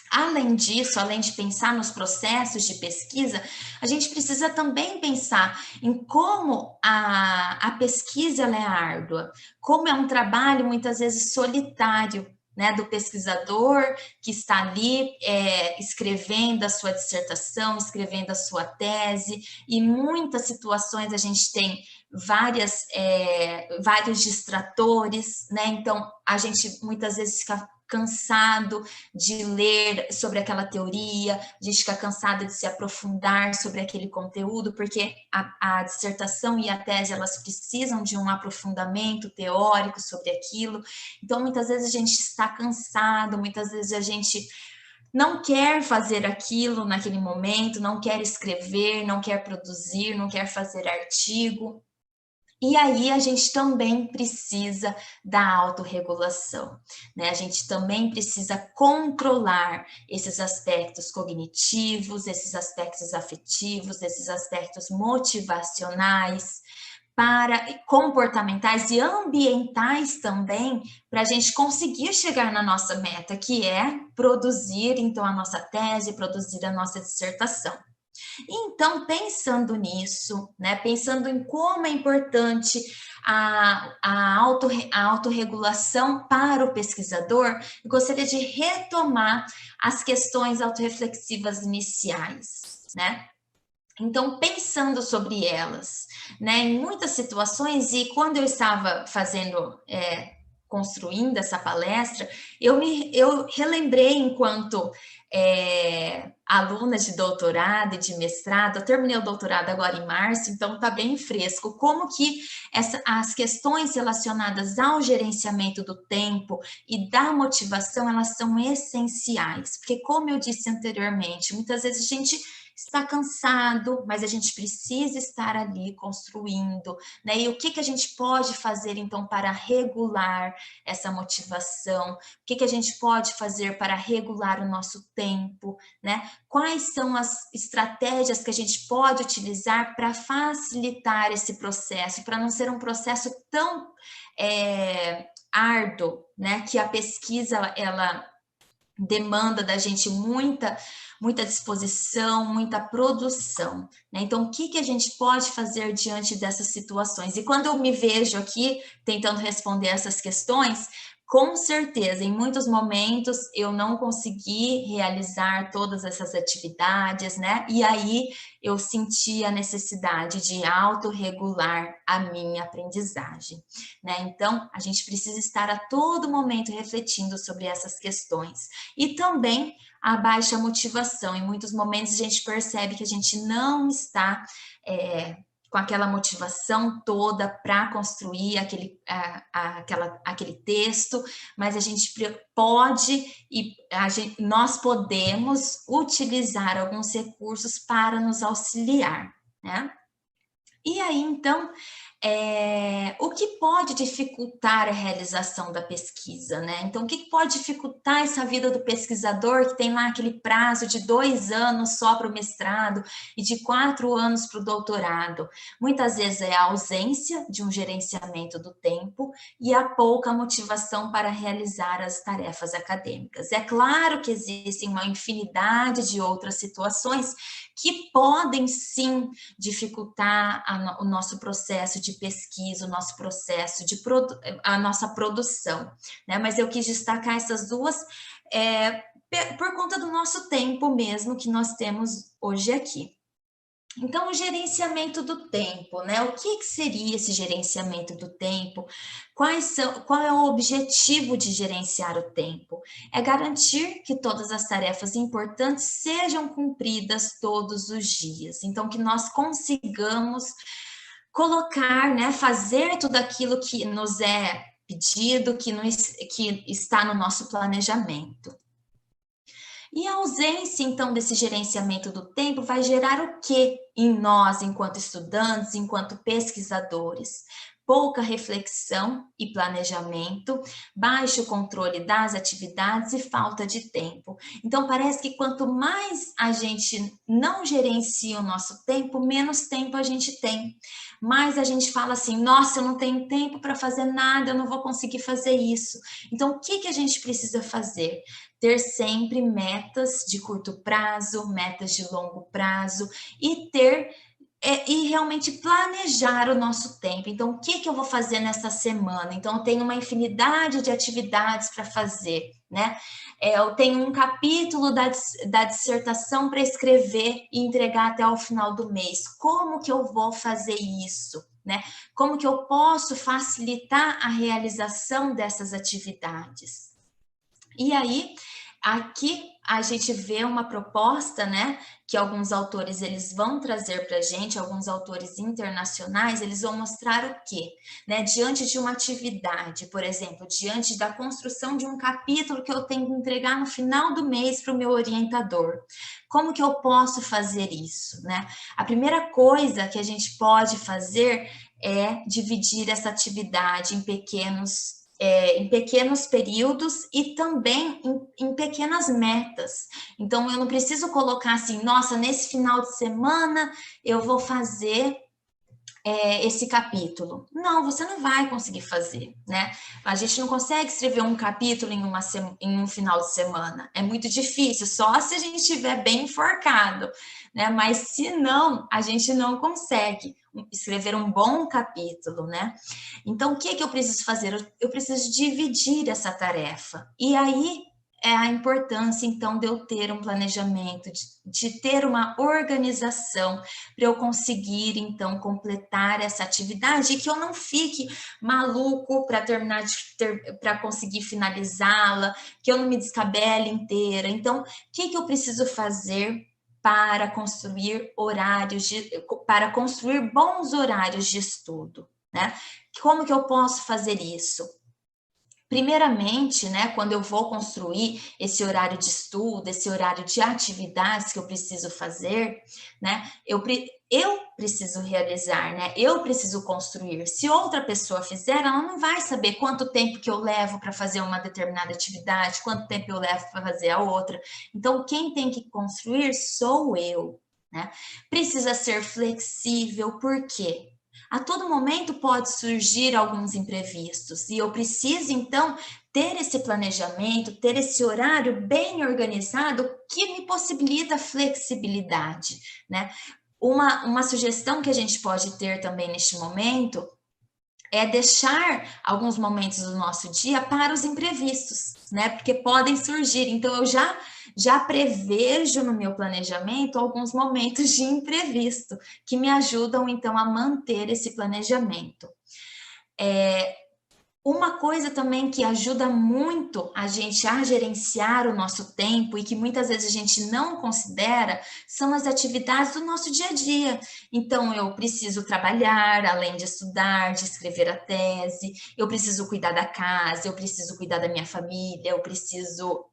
Além disso, além de pensar nos processos de pesquisa, a gente precisa também pensar em como a pesquisa ela é árdua, como é um trabalho muitas vezes solitário, né, do pesquisador que está ali escrevendo a sua dissertação, escrevendo a sua tese, e em muitas situações a gente tem vários distratores, né? Então a gente muitas vezes fica cansado de ler sobre aquela teoria, a gente fica cansado de se aprofundar sobre aquele conteúdo, porque a dissertação e a tese, elas precisam de um aprofundamento teórico sobre aquilo. Então, muitas vezes a gente está cansado, muitas vezes a gente não quer fazer aquilo naquele momento, não quer escrever, não quer produzir, não quer fazer artigo. E aí a gente também precisa da autorregulação, né? A gente também precisa controlar esses aspectos cognitivos, esses aspectos afetivos, esses aspectos motivacionais, comportamentais e ambientais também, para a gente conseguir chegar na nossa meta, que é produzir, então, a nossa tese, produzir a nossa dissertação. Então, pensando nisso, né, pensando em como é importante a autorregulação para o pesquisador, eu gostaria de retomar as questões autorreflexivas iniciais, né? Então, pensando sobre elas, né, em muitas situações, e quando eu estava construindo essa palestra, eu relembrei enquanto aluna de doutorado e de mestrado, eu terminei o doutorado agora em março, então está bem fresco, como que as questões relacionadas ao gerenciamento do tempo e da motivação, elas são essenciais, porque como eu disse anteriormente, muitas vezes a gente está cansado, mas a gente precisa estar ali construindo, né? E o que a gente pode fazer, então, para regular essa motivação? O que a gente pode fazer para regular o nosso tempo, né? Quais são as estratégias que a gente pode utilizar para facilitar esse processo, para não ser um processo tão árduo, né? Que a pesquisa, ela demanda da gente muita disposição, muita produção, né? Então, o que a gente pode fazer diante dessas situações? E quando eu me vejo aqui tentando responder essas questões, com certeza, em muitos momentos eu não consegui realizar todas essas atividades, né? E aí eu senti a necessidade de autorregular a minha aprendizagem, né? Então, a gente precisa estar a todo momento refletindo sobre essas questões. E também a baixa motivação. Em muitos momentos a gente percebe que a gente não está com aquela motivação toda para construir aquele texto, mas a gente pode e nós podemos utilizar alguns recursos para nos auxiliar, né? E aí, então, o que pode dificultar a realização da pesquisa, né? Então, o que pode dificultar essa vida do pesquisador que tem lá aquele prazo de 2 anos só para o mestrado e de 4 anos para o doutorado? Muitas vezes é a ausência de um gerenciamento do tempo e a pouca motivação para realizar as tarefas acadêmicas. É claro que existem uma infinidade de outras situações que podem, sim, dificultar o nosso processo de pesquisa, o nosso processo a nossa produção, né? Mas eu quis destacar essas duas por conta do nosso tempo mesmo que nós temos hoje aqui. Então, o gerenciamento do tempo, né? O que seria esse gerenciamento do tempo? Qual é o objetivo de gerenciar o tempo? É garantir que todas as tarefas importantes sejam cumpridas todos os dias. Então, que nós consigamos colocar, né? Fazer tudo aquilo que nos é pedido, que está no nosso planejamento. E a ausência, então, desse gerenciamento do tempo vai gerar o quê em nós, enquanto estudantes, enquanto pesquisadores? Pouca reflexão e planejamento, baixo controle das atividades e falta de tempo. Então, parece que quanto mais a gente não gerencia o nosso tempo, menos tempo a gente tem. Mas a gente fala assim, nossa, eu não tenho tempo para fazer nada, eu não vou conseguir fazer isso. Então, o que a gente precisa fazer? Ter sempre metas de curto prazo, metas de longo prazo e e realmente planejar o nosso tempo. Então, o que eu vou fazer nessa semana? Então, eu tenho uma infinidade de atividades para fazer, né? Eu tenho um capítulo da dissertação para escrever e entregar até o final do mês. Como que eu vou fazer isso? Né? Como que eu posso facilitar a realização dessas atividades? E aí, aqui a gente vê uma proposta, né, que alguns autores eles vão trazer para a gente, alguns autores internacionais, eles vão mostrar o quê? Né, diante de uma atividade, por exemplo, diante da construção de um capítulo que eu tenho que entregar no final do mês para o meu orientador. Como que eu posso fazer isso, né? A primeira coisa que a gente pode fazer é dividir essa atividade em pequenos períodos e também em pequenas metas. Então, eu não preciso colocar assim, nossa, nesse final de semana eu vou fazer esse capítulo. Não, você não vai conseguir fazer, né? A gente não consegue escrever um capítulo em um final de semana. É muito difícil, só se a gente estiver bem enforcado, né? Mas se não, a gente não consegue escrever um bom capítulo, né? Então, o que eu preciso fazer? Eu preciso dividir essa tarefa. E aí, é a importância, então, de eu ter um planejamento, de ter uma organização para eu conseguir, então, completar essa atividade e que eu não fique maluco para terminar para conseguir finalizá-la, que eu não me descabele inteira. Então, o que eu preciso fazer para construir para construir bons horários de estudo, né? Como que eu posso fazer isso? Primeiramente, né, quando eu vou construir esse horário de estudo, esse horário de atividades que eu preciso fazer, né, eu preciso realizar, né, eu preciso construir. Se outra pessoa fizer, ela não vai saber quanto tempo que eu levo para fazer uma determinada atividade, quanto tempo eu levo para fazer a outra. Então, quem tem que construir sou eu, né? Precisa ser flexível, por quê? A todo momento pode surgir alguns imprevistos e eu preciso, então, ter esse planejamento, ter esse horário bem organizado que me possibilita flexibilidade, né? Uma sugestão que a gente pode ter também neste momento é deixar alguns momentos do nosso dia para os imprevistos, né? Porque podem surgir. Então, eu já prevejo no meu planejamento alguns momentos de imprevisto que me ajudam, então, a manter esse planejamento. Uma coisa também que ajuda muito a gente a gerenciar o nosso tempo e que muitas vezes a gente não considera são as atividades do nosso dia a dia. Então, eu preciso trabalhar, além de estudar, de escrever a tese, eu preciso cuidar da casa, eu preciso cuidar da minha família, eu preciso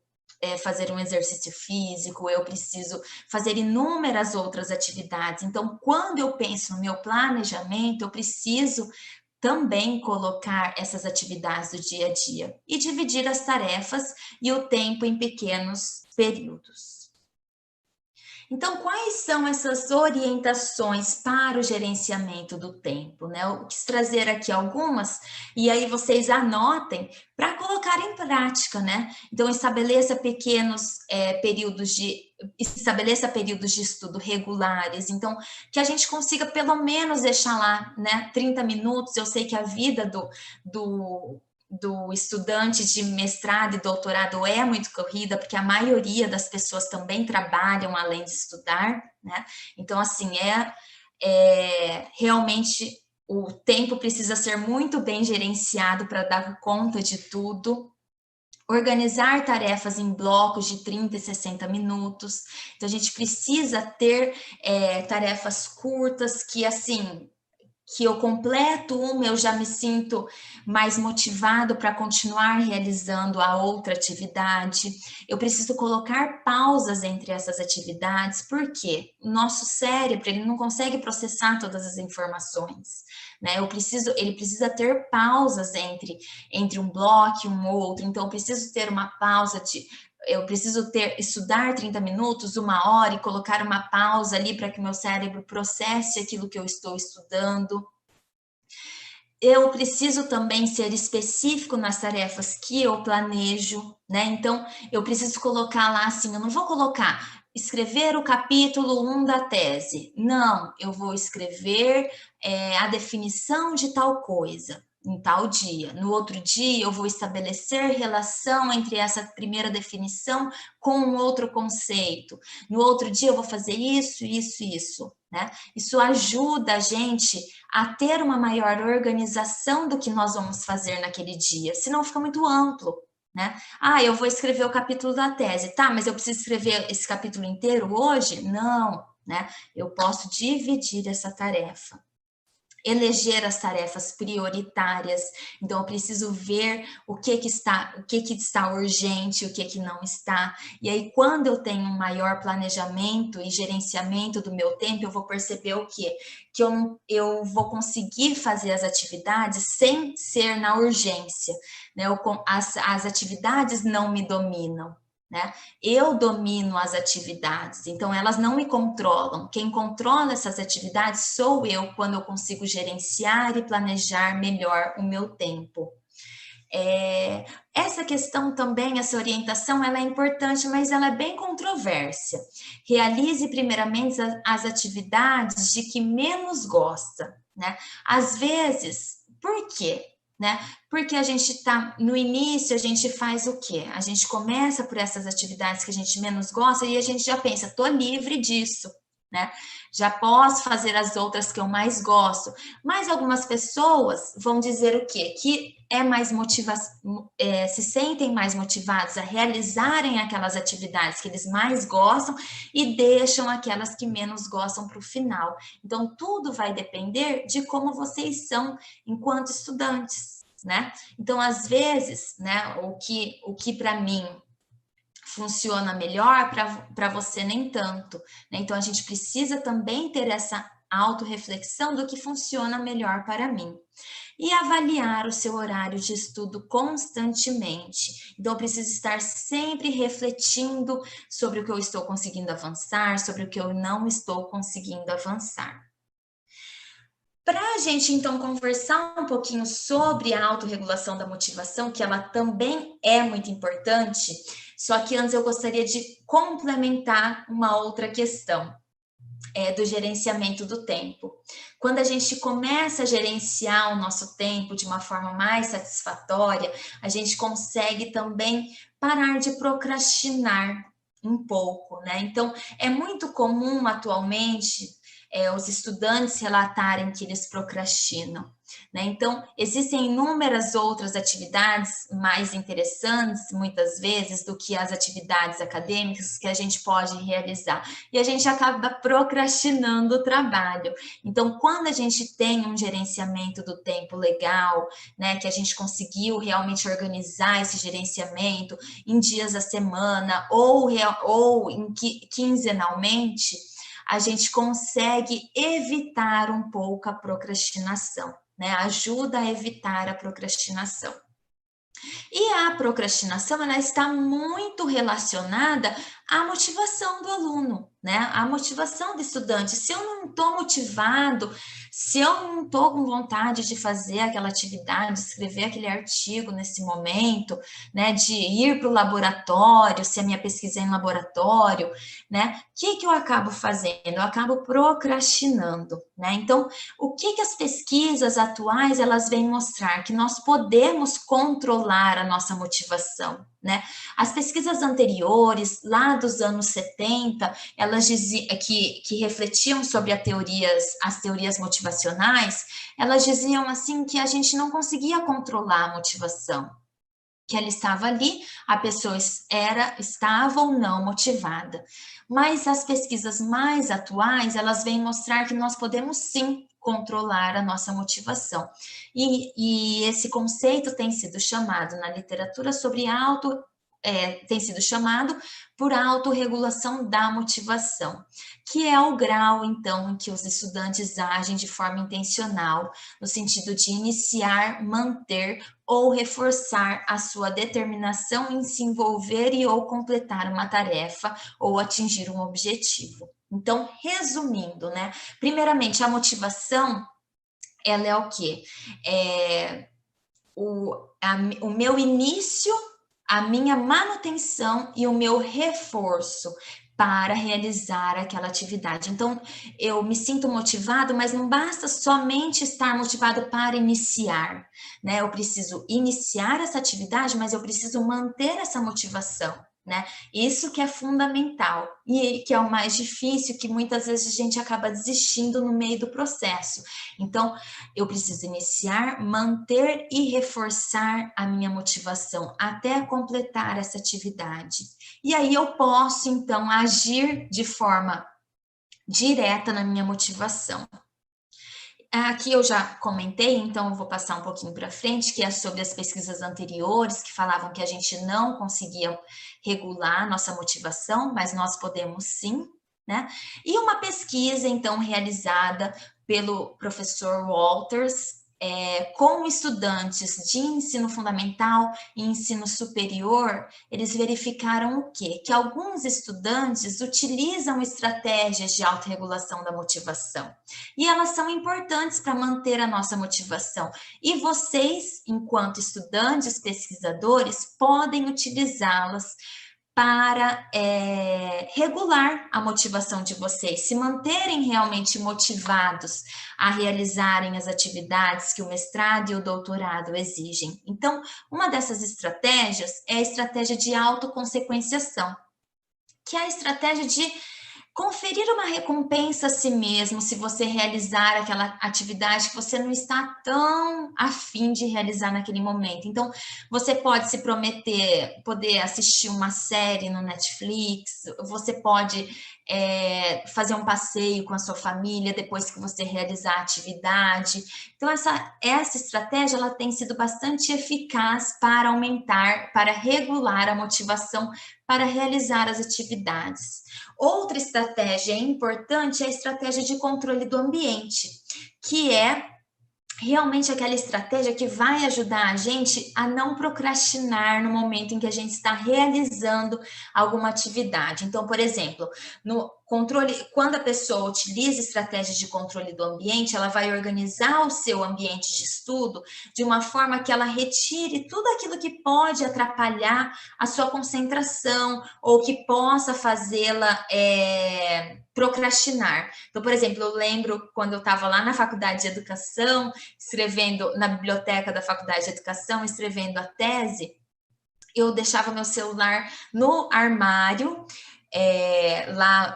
fazer um exercício físico, eu preciso fazer inúmeras outras atividades. Então, quando eu penso no meu planejamento, eu preciso também colocar essas atividades do dia a dia e dividir as tarefas e o tempo em pequenos períodos. Então, quais são essas orientações para o gerenciamento do tempo, né? Eu quis trazer aqui algumas e aí vocês anotem para colocar em prática, né? Então, estabeleça períodos de estudo regulares, então que a gente consiga pelo menos deixar lá, né, 30 minutos. Eu sei que a vida do estudante de mestrado e doutorado é muito corrida, porque a maioria das pessoas também trabalham além de estudar, né? Então, assim, realmente o tempo precisa ser muito bem gerenciado para dar conta de tudo. Organizar tarefas em blocos de 30 e 60 minutos. Então, a gente precisa ter tarefas curtas que, assim, que eu completo uma, eu já me sinto mais motivado para continuar realizando a outra atividade. Eu preciso colocar pausas entre essas atividades, porque o nosso cérebro ele não consegue processar todas as informações, né? Ele precisa ter pausas entre um bloco e um outro, então eu preciso ter uma pausa eu preciso estudar 30 minutos, 1 hora e colocar uma pausa ali para que meu cérebro processe aquilo que eu estou estudando. Eu preciso também ser específico nas tarefas que eu planejo, né? Então, eu preciso colocar lá assim, eu não vou colocar escrever o capítulo 1 da tese. Não, eu vou escrever a definição de tal coisa em tal dia. No outro dia, eu vou estabelecer relação entre essa primeira definição com um outro conceito. No outro dia, eu vou fazer isso, né? Isso ajuda a gente a ter uma maior organização do que nós vamos fazer naquele dia, senão fica muito amplo, né? Eu vou escrever o capítulo da tese, tá? Mas eu preciso escrever esse capítulo inteiro hoje? Não, né? Eu posso dividir essa tarefa. Eleger as tarefas prioritárias. Então, eu preciso ver o que está urgente, o que não está. E aí, quando eu tenho um maior planejamento e gerenciamento do meu tempo, eu vou perceber o quê? Que eu vou conseguir fazer as atividades sem ser na urgência, né? As atividades não me dominam, né? Eu domino as atividades, então elas não me controlam. Quem controla essas atividades sou eu, quando eu consigo gerenciar e planejar melhor o meu tempo. Essa questão também, essa orientação, ela é importante, mas ela é bem controversa. Realize primeiramente as atividades de que menos gosta, né? Às vezes, por quê? né? Porque a gente está no início, a gente faz o quê? A gente começa por essas atividades que a gente menos gosta e a gente já pensa, tô livre disso, né? Já posso fazer as outras que eu mais gosto. Mas algumas pessoas vão dizer o quê? Que se sentem mais motivados a realizarem aquelas atividades que eles mais gostam e deixam aquelas que menos gostam para o final. Então, tudo vai depender de como vocês são enquanto estudantes, né? Então, às vezes, né, o que para mim funciona melhor, para você nem tanto, né? Então, a gente precisa também ter essa autorreflexão do que funciona melhor para mim. E avaliar o seu horário de estudo constantemente. Então, eu preciso estar sempre refletindo sobre o que eu estou conseguindo avançar, sobre o que eu não estou conseguindo avançar. Para a gente, então, conversar um pouquinho sobre a autorregulação da motivação, que ela também é muito importante, só que antes eu gostaria de complementar uma outra questão, do gerenciamento do tempo. Quando a gente começa a gerenciar o nosso tempo de uma forma mais satisfatória, a gente consegue também parar de procrastinar um pouco, né? Então, é muito comum atualmente os estudantes relatarem que eles procrastinam, né? Então, existem inúmeras outras atividades mais interessantes, muitas vezes, do que as atividades acadêmicas que a gente pode realizar. E a gente acaba procrastinando o trabalho. Então, quando a gente tem um gerenciamento do tempo legal, né, que a gente conseguiu realmente organizar esse gerenciamento em dias da semana ou quinzenalmente, a gente consegue evitar um pouco a procrastinação, né? Ajuda a evitar a procrastinação. E a procrastinação, ela está muito relacionada à motivação do aluno, né? A motivação do estudante. Se eu não estou motivado, se eu não estou com vontade de fazer aquela atividade, de escrever aquele artigo nesse momento, né? De ir para o laboratório, se a minha pesquisa é em laboratório, né? O que eu acabo fazendo? Eu acabo procrastinando, né? Então, o que as pesquisas atuais, elas vêm mostrar? Que nós podemos controlar a nossa motivação, né? As pesquisas anteriores, lá dos anos 70, elas diziam que refletiam sobre as teorias motivacionais, elas diziam assim que a gente não conseguia controlar a motivação, que ela estava ali, a pessoa estava ou não motivada. Mas as pesquisas mais atuais, elas vêm mostrar que nós podemos sim controlar a nossa motivação. E esse conceito tem sido chamado na literatura sobre tem sido chamado por autorregulação da motivação, que é o grau, então, em que os estudantes agem de forma intencional, no sentido de iniciar, manter ou reforçar a sua determinação em se envolver e ou completar uma tarefa ou atingir um objetivo. Então, resumindo, né? Primeiramente, a motivação, ela é o quê? O meu início, a minha manutenção e o meu reforço para realizar aquela atividade. Então, eu me sinto motivado, mas não basta somente estar motivado para iniciar, né? Eu preciso iniciar essa atividade, mas eu preciso manter essa motivação, né? Isso que é fundamental e que é o mais difícil, que muitas vezes a gente acaba desistindo no meio do processo. Então, eu preciso iniciar, manter e reforçar a minha motivação até completar essa atividade. E aí eu posso, então, agir de forma direta na minha motivação. Aqui eu já comentei, então eu vou passar um pouquinho para frente, que é sobre as pesquisas anteriores, que falavam que a gente não conseguia regular nossa motivação, mas nós podemos sim, né? E uma pesquisa, então, realizada pelo professor Walters, com estudantes de ensino fundamental e ensino superior, eles verificaram o quê? Que alguns estudantes utilizam estratégias de autorregulação da motivação. E elas são importantes para manter a nossa motivação. E vocês, enquanto estudantes, pesquisadores, podem utilizá-las para regular a motivação de vocês, se manterem realmente motivados a realizarem as atividades que o mestrado e o doutorado exigem. Então, uma dessas estratégias é a estratégia de autoconssequenciação, que é a estratégia de conferir uma recompensa a si mesmo se você realizar aquela atividade que você não está tão afim de realizar naquele momento. Então, você pode se prometer poder assistir uma série no Netflix, você pode fazer um passeio com a sua família depois que você realizar a atividade. Então, essa estratégia ela tem sido bastante eficaz para aumentar, para regular a motivação para realizar as atividades. Outra estratégia importante é a estratégia de controle do ambiente, que é realmente aquela estratégia que vai ajudar a gente a não procrastinar no momento em que a gente está realizando alguma atividade. Então, por exemplo, no controle, quando a pessoa utiliza estratégias de controle do ambiente, ela vai organizar o seu ambiente de estudo de uma forma que ela retire tudo aquilo que pode atrapalhar a sua concentração ou que possa fazê-la procrastinar. Então, por exemplo, eu lembro quando eu estava lá na faculdade de educação, escrevendo na biblioteca da faculdade de educação, escrevendo a tese, eu deixava meu celular no armário, lá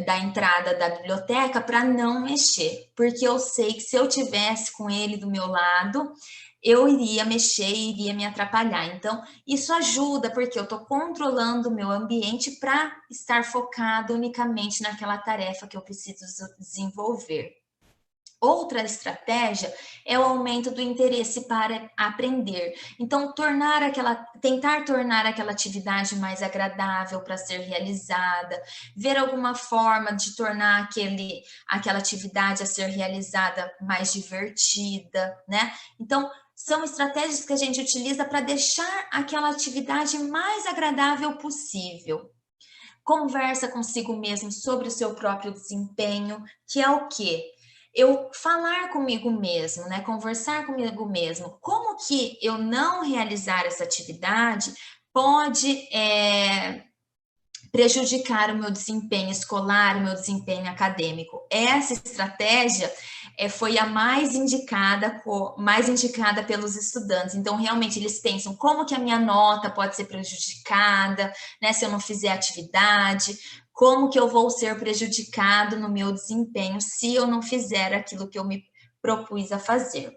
da entrada da biblioteca para não mexer, porque eu sei que se eu tivesse com ele do meu lado, eu iria mexer e iria me atrapalhar. Então, isso ajuda, porque eu estou controlando o meu ambiente para estar focado unicamente naquela tarefa que eu preciso desenvolver. Outra estratégia é o aumento do interesse para aprender. Então, tentar tornar aquela atividade mais agradável para ser realizada, ver alguma forma de tornar aquela atividade a ser realizada mais divertida, né? Então, são estratégias que a gente utiliza para deixar aquela atividade mais agradável possível. Conversa consigo mesmo sobre o seu próprio desempenho, que é o quê? Eu falar comigo mesmo, né? Conversar comigo mesmo. Como que eu não realizar essa atividade pode prejudicar o meu desempenho escolar, o meu desempenho acadêmico? Essa estratégia foi a mais indicada pelos estudantes. Então, realmente, eles pensam como que a minha nota pode ser prejudicada, né, se eu não fizer atividade, como que eu vou ser prejudicado no meu desempenho se eu não fizer aquilo que eu me propus a fazer.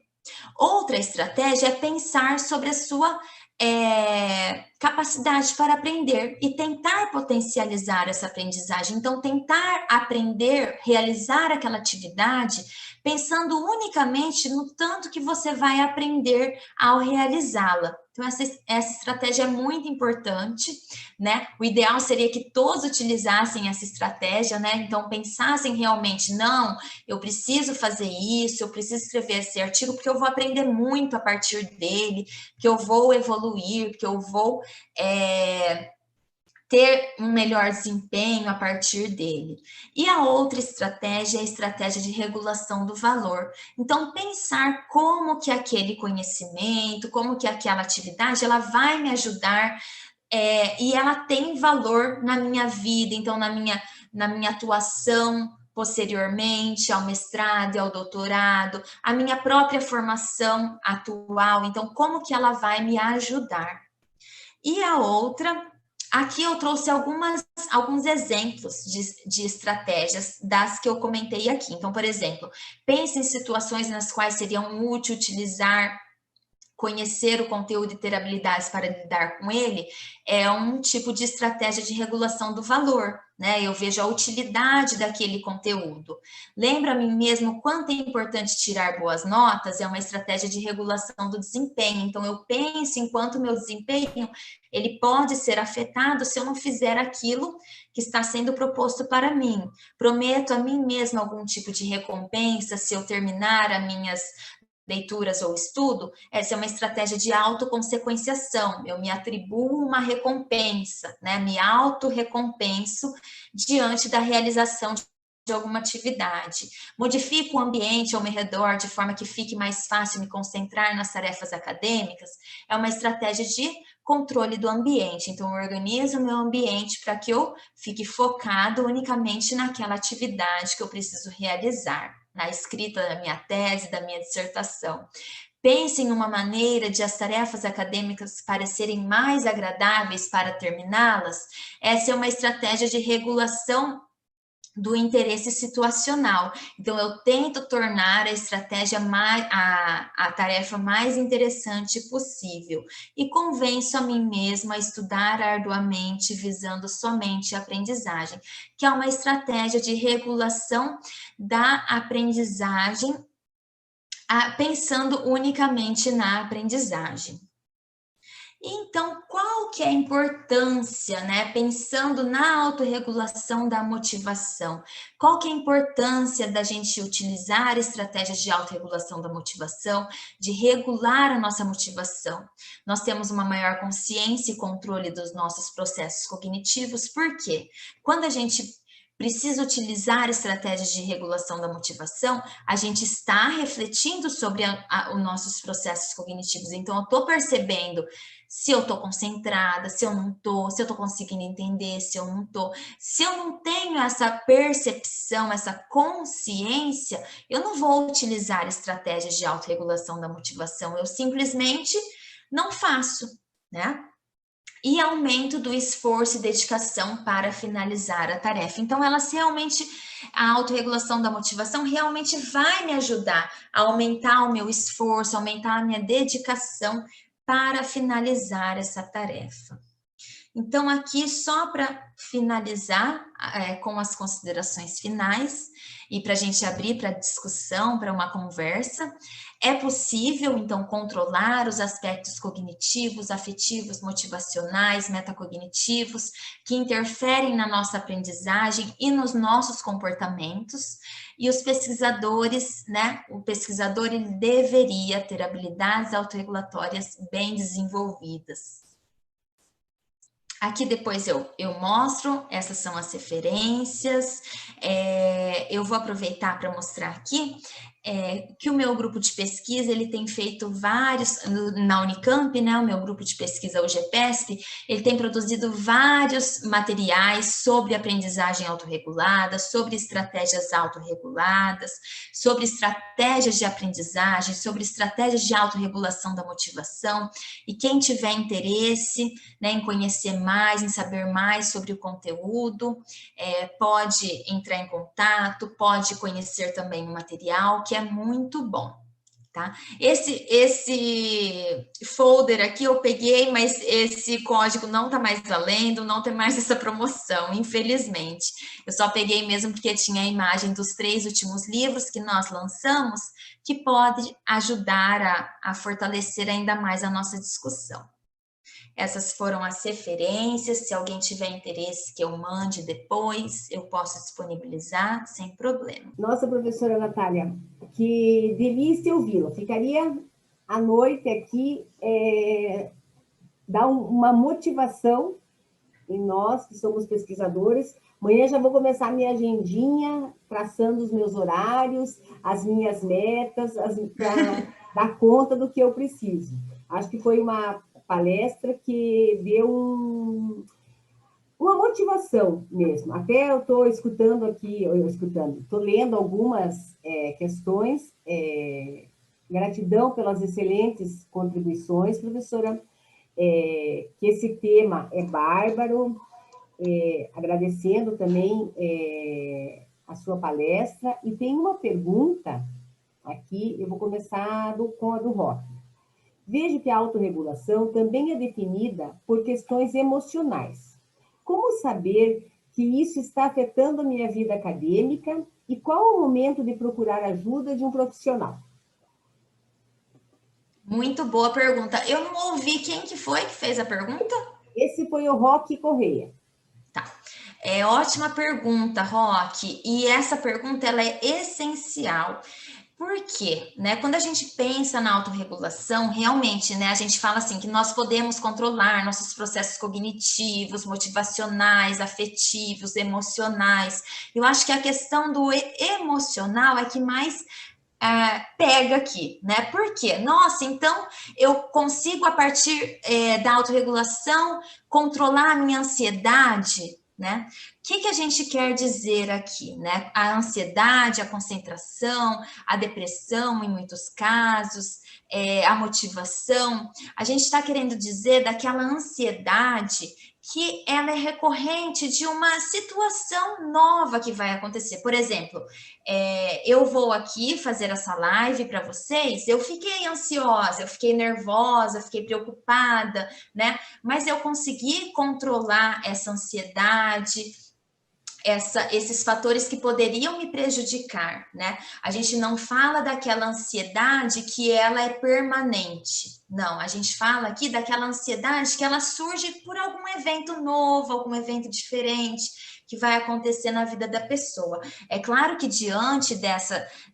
Outra estratégia é pensar sobre a sua capacidade para aprender e tentar potencializar essa aprendizagem. Então, tentar aprender, realizar aquela atividade, pensando unicamente no tanto que você vai aprender ao realizá-la. Então, essa estratégia é muito importante, né? O ideal seria que todos utilizassem essa estratégia, né? Então, pensassem realmente, não, eu preciso fazer isso, eu preciso escrever esse artigo, porque eu vou aprender muito a partir dele, que eu vou evoluir, que eu vou ter um melhor desempenho a partir dele. E a outra estratégia é a estratégia de regulação do valor. Então, pensar como que aquele conhecimento, como que aquela atividade, ela vai me ajudar e ela tem valor na minha vida, então na minha atuação posteriormente ao mestrado e ao doutorado, a minha própria formação atual, então como que ela vai me ajudar. E a outra, aqui eu trouxe alguns exemplos de estratégias das que eu comentei aqui. Então, por exemplo, pense em situações nas quais seria útil conhecer o conteúdo e ter habilidades para lidar com ele, é um tipo de estratégia de regulação do valor, né? Eu vejo a utilidade daquele conteúdo. Lembra a mim mesmo quanto é importante tirar boas notas, é uma estratégia de regulação do desempenho. Então, eu penso em quanto o meu desempenho ele pode ser afetado se eu não fizer aquilo que está sendo proposto para mim. Prometo a mim mesma algum tipo de recompensa se eu terminar as minhas leituras ou estudo. Essa é uma estratégia de autoconssequenciação. Eu me atribuo uma recompensa, né? Me auto-recompenso diante da realização de alguma atividade. Modifico o ambiente ao meu redor de forma que fique mais fácil me concentrar nas tarefas acadêmicas. É uma estratégia de controle do ambiente. Então, eu organizo o meu ambiente para que eu fique focado unicamente naquela atividade que eu preciso realizar, na escrita da minha tese, da minha dissertação. Pense em uma maneira de as tarefas acadêmicas parecerem mais agradáveis para terminá-las. Essa é uma estratégia de regulação do interesse situacional. Então, eu tento tornar a estratégia a tarefa mais interessante possível e convenço a mim mesma a estudar arduamente, visando somente a aprendizagem, que é uma estratégia de regulação da aprendizagem, pensando unicamente na aprendizagem. Então, qual que é a importância, né? Pensando na autorregulação da motivação, qual que é a importância da gente utilizar estratégias de autorregulação da motivação, de regular a nossa motivação? Nós temos uma maior consciência e controle dos nossos processos cognitivos, por quê? Quando a gente precisa utilizar estratégias de regulação da motivação, a gente está refletindo sobre os nossos processos cognitivos. Então, eu estou percebendo se eu estou concentrada, se eu não estou, se eu estou conseguindo entender, se eu não estou. Se eu não tenho essa percepção, essa consciência, eu não vou utilizar estratégias de autorregulação da motivação, eu simplesmente não faço, né? E aumento do esforço e dedicação para finalizar a tarefa. Então, a autorregulação da motivação realmente vai me ajudar a aumentar o meu esforço, aumentar a minha dedicação para finalizar essa tarefa. Então, aqui, só para finalizar com as considerações finais e para a gente abrir para discussão, para uma conversa, é possível, então, controlar os aspectos cognitivos, afetivos, motivacionais, metacognitivos, que interferem na nossa aprendizagem e nos nossos comportamentos. E os pesquisadores, né? O pesquisador, ele deveria ter habilidades autorregulatórias bem desenvolvidas. Aqui depois eu mostro, essas são as referências. Eu vou aproveitar para mostrar aqui que o meu grupo de pesquisa, ele tem feito vários, na Unicamp, né, o meu grupo de pesquisa, o GPESP, ele tem produzido vários materiais sobre aprendizagem autorregulada, sobre estratégias autorreguladas, sobre estratégias de aprendizagem, sobre estratégias de autorregulação da motivação, e quem tiver interesse, né, em conhecer mais, em saber mais sobre o conteúdo, pode entrar em contato, pode conhecer também o material, que é muito bom, tá? Esse folder aqui eu peguei, mas esse código não tá mais valendo, não tem mais essa promoção, infelizmente. Eu só peguei mesmo porque tinha a imagem dos 3 últimos livros que nós lançamos, que pode ajudar a fortalecer ainda mais a nossa discussão. Essas foram as referências. Se alguém tiver interesse que eu mande depois, eu posso disponibilizar sem problema. Nossa, professora Natália, que delícia ouvi-la. Ficaria à noite aqui, dar uma motivação em nós, que somos pesquisadores. Amanhã já vou começar a minha agendinha, traçando os meus horários, as minhas metas, para dar conta do que eu preciso. Acho que foi uma palestra que deu uma motivação mesmo. Até eu estou escutando aqui, estou lendo algumas questões. Gratidão pelas excelentes contribuições, professora. Que esse tema é bárbaro. Agradecendo também a sua palestra. E tem uma pergunta aqui, eu vou começar com a do Roque. Vejo que a autorregulação também é definida por questões emocionais. Como saber que isso está afetando a minha vida acadêmica e qual o momento de procurar ajuda de um profissional? Muito boa pergunta. Eu não ouvi quem que foi que fez a pergunta? Esse foi o Roque Correia. Tá. Ótima pergunta, Roque. E essa pergunta, ela é essencial. Por quê? Né? Quando a gente pensa na autorregulação, realmente, né, a gente fala assim que nós podemos controlar nossos processos cognitivos, motivacionais, afetivos, emocionais. Eu acho que a questão do emocional é que mais pega aqui, né? Por quê? Nossa, então eu consigo, a partir da autorregulação, controlar a minha ansiedade, né? O que a gente quer dizer aqui, né? A ansiedade, a concentração, a depressão, em muitos casos, a motivação. A gente está querendo dizer daquela ansiedade que ela é recorrente de uma situação nova que vai acontecer. Por exemplo, eu vou aqui fazer essa live para vocês, eu fiquei ansiosa, eu fiquei nervosa, eu fiquei preocupada, né? Mas eu consegui controlar essa ansiedade, esses fatores que poderiam me prejudicar, né? A gente não fala daquela ansiedade que ela é permanente. Não, a gente fala aqui daquela ansiedade que ela surge por algum evento novo, algum evento diferente que vai acontecer na vida da pessoa. É claro que diante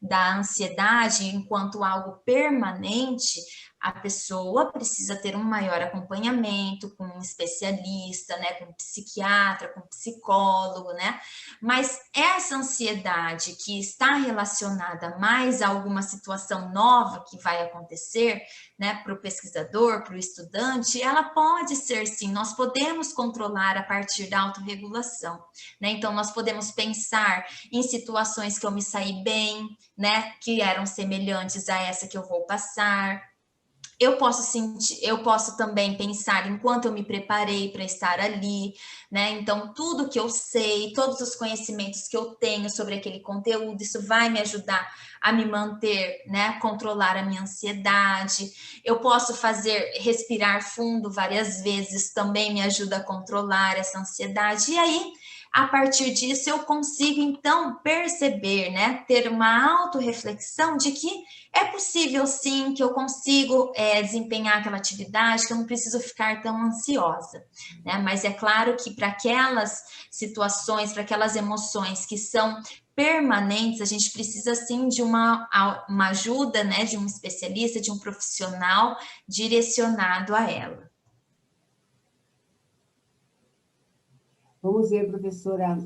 da ansiedade enquanto algo permanente, a pessoa precisa ter um maior acompanhamento com um especialista, né, com um psiquiatra, com um psicólogo, né? Mas essa ansiedade que está relacionada mais a alguma situação nova que vai acontecer, né, para o pesquisador, para o estudante, ela pode ser sim, nós podemos controlar a partir da autorregulação, né? Então, nós podemos pensar em situações que eu me saí bem, né, que eram semelhantes a essa que eu vou passar. Eu posso também pensar enquanto eu me preparei para estar ali, né? Então, tudo que eu sei, todos os conhecimentos que eu tenho sobre aquele conteúdo, isso vai me ajudar a me manter, né? Controlar a minha ansiedade. Eu posso respirar fundo várias vezes, também me ajuda a controlar essa ansiedade. E aí, a partir disso, eu consigo, então, perceber, né? Ter uma autorreflexão de que é possível, sim, que eu consigo desempenhar aquela atividade, que eu não preciso ficar tão ansiosa, né? Mas é claro que para aquelas situações, para aquelas emoções que são permanentes, a gente precisa, sim, de uma ajuda, né? De um especialista, de um profissional direcionado a ela. Vamos ver, professora,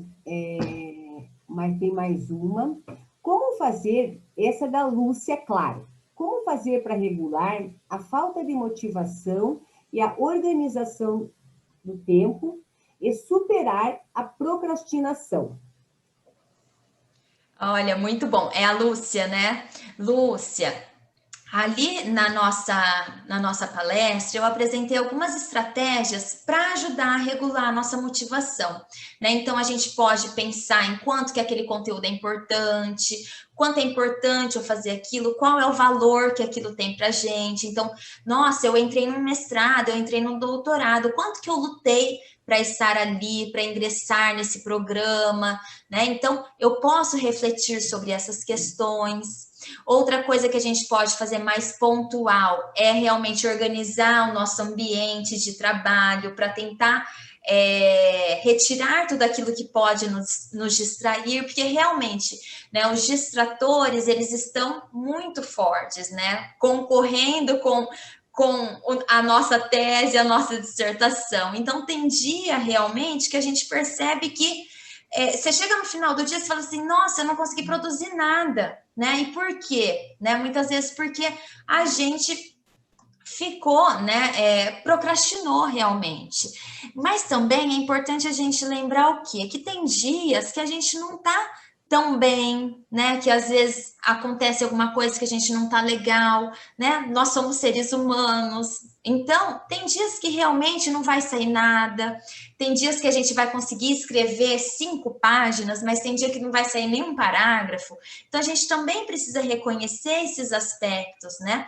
mas tem mais uma. Como fazer, essa da Lúcia, claro, como fazer para regular a falta de motivação e a organização do tempo e superar a procrastinação? Olha, muito bom. É a Lúcia, né? Lúcia, ali na nossa palestra, eu apresentei algumas estratégias para ajudar a regular a nossa motivação, né? Então, a gente pode pensar em quanto que aquele conteúdo é importante, quanto é importante eu fazer aquilo, qual é o valor que aquilo tem para a gente. Então, nossa, eu entrei no mestrado, eu entrei no doutorado, quanto que eu lutei para estar ali, para ingressar nesse programa, né? Então, eu posso refletir sobre essas questões. Outra coisa que a gente pode fazer mais pontual é realmente organizar o nosso ambiente de trabalho para tentar retirar tudo aquilo que pode nos distrair, porque realmente, né, os distratores, eles estão muito fortes, né, concorrendo com a nossa tese, a nossa dissertação. Então, tem dia realmente que a gente percebe que você chega no final do dia e fala assim, nossa, eu não consegui produzir nada, né? E por quê? Né? Muitas vezes porque a gente ficou, né, procrastinou realmente. Mas também é importante a gente lembrar o quê? Que tem dias que a gente não tá tão bem, né? Que às vezes acontece alguma coisa que a gente não tá legal, né? Nós somos seres humanos. Então, tem dias que realmente não vai sair nada, tem dias que a gente vai conseguir escrever 5 páginas, mas tem dia que não vai sair nenhum parágrafo. Então, a gente também precisa reconhecer esses aspectos, né?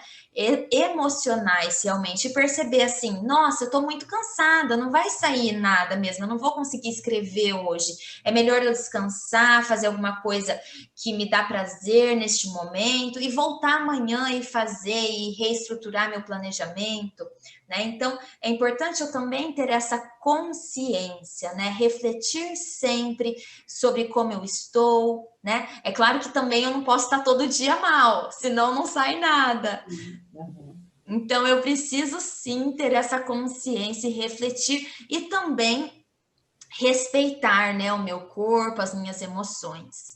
Emocionais, realmente, e perceber assim, nossa, eu tô muito cansada, não vai sair nada mesmo, eu não vou conseguir escrever hoje. É melhor eu descansar, fazer alguma coisa que me dá prazer neste momento e voltar amanhã e fazer e reestruturar meu planejamento, né? Então, é importante eu também ter essa consciência, né? Refletir sempre sobre como eu estou, né? É claro que também eu não posso estar todo dia mal, senão não sai nada. Então, eu preciso sim ter essa consciência e refletir e também respeitar, né, o meu corpo, as minhas emoções.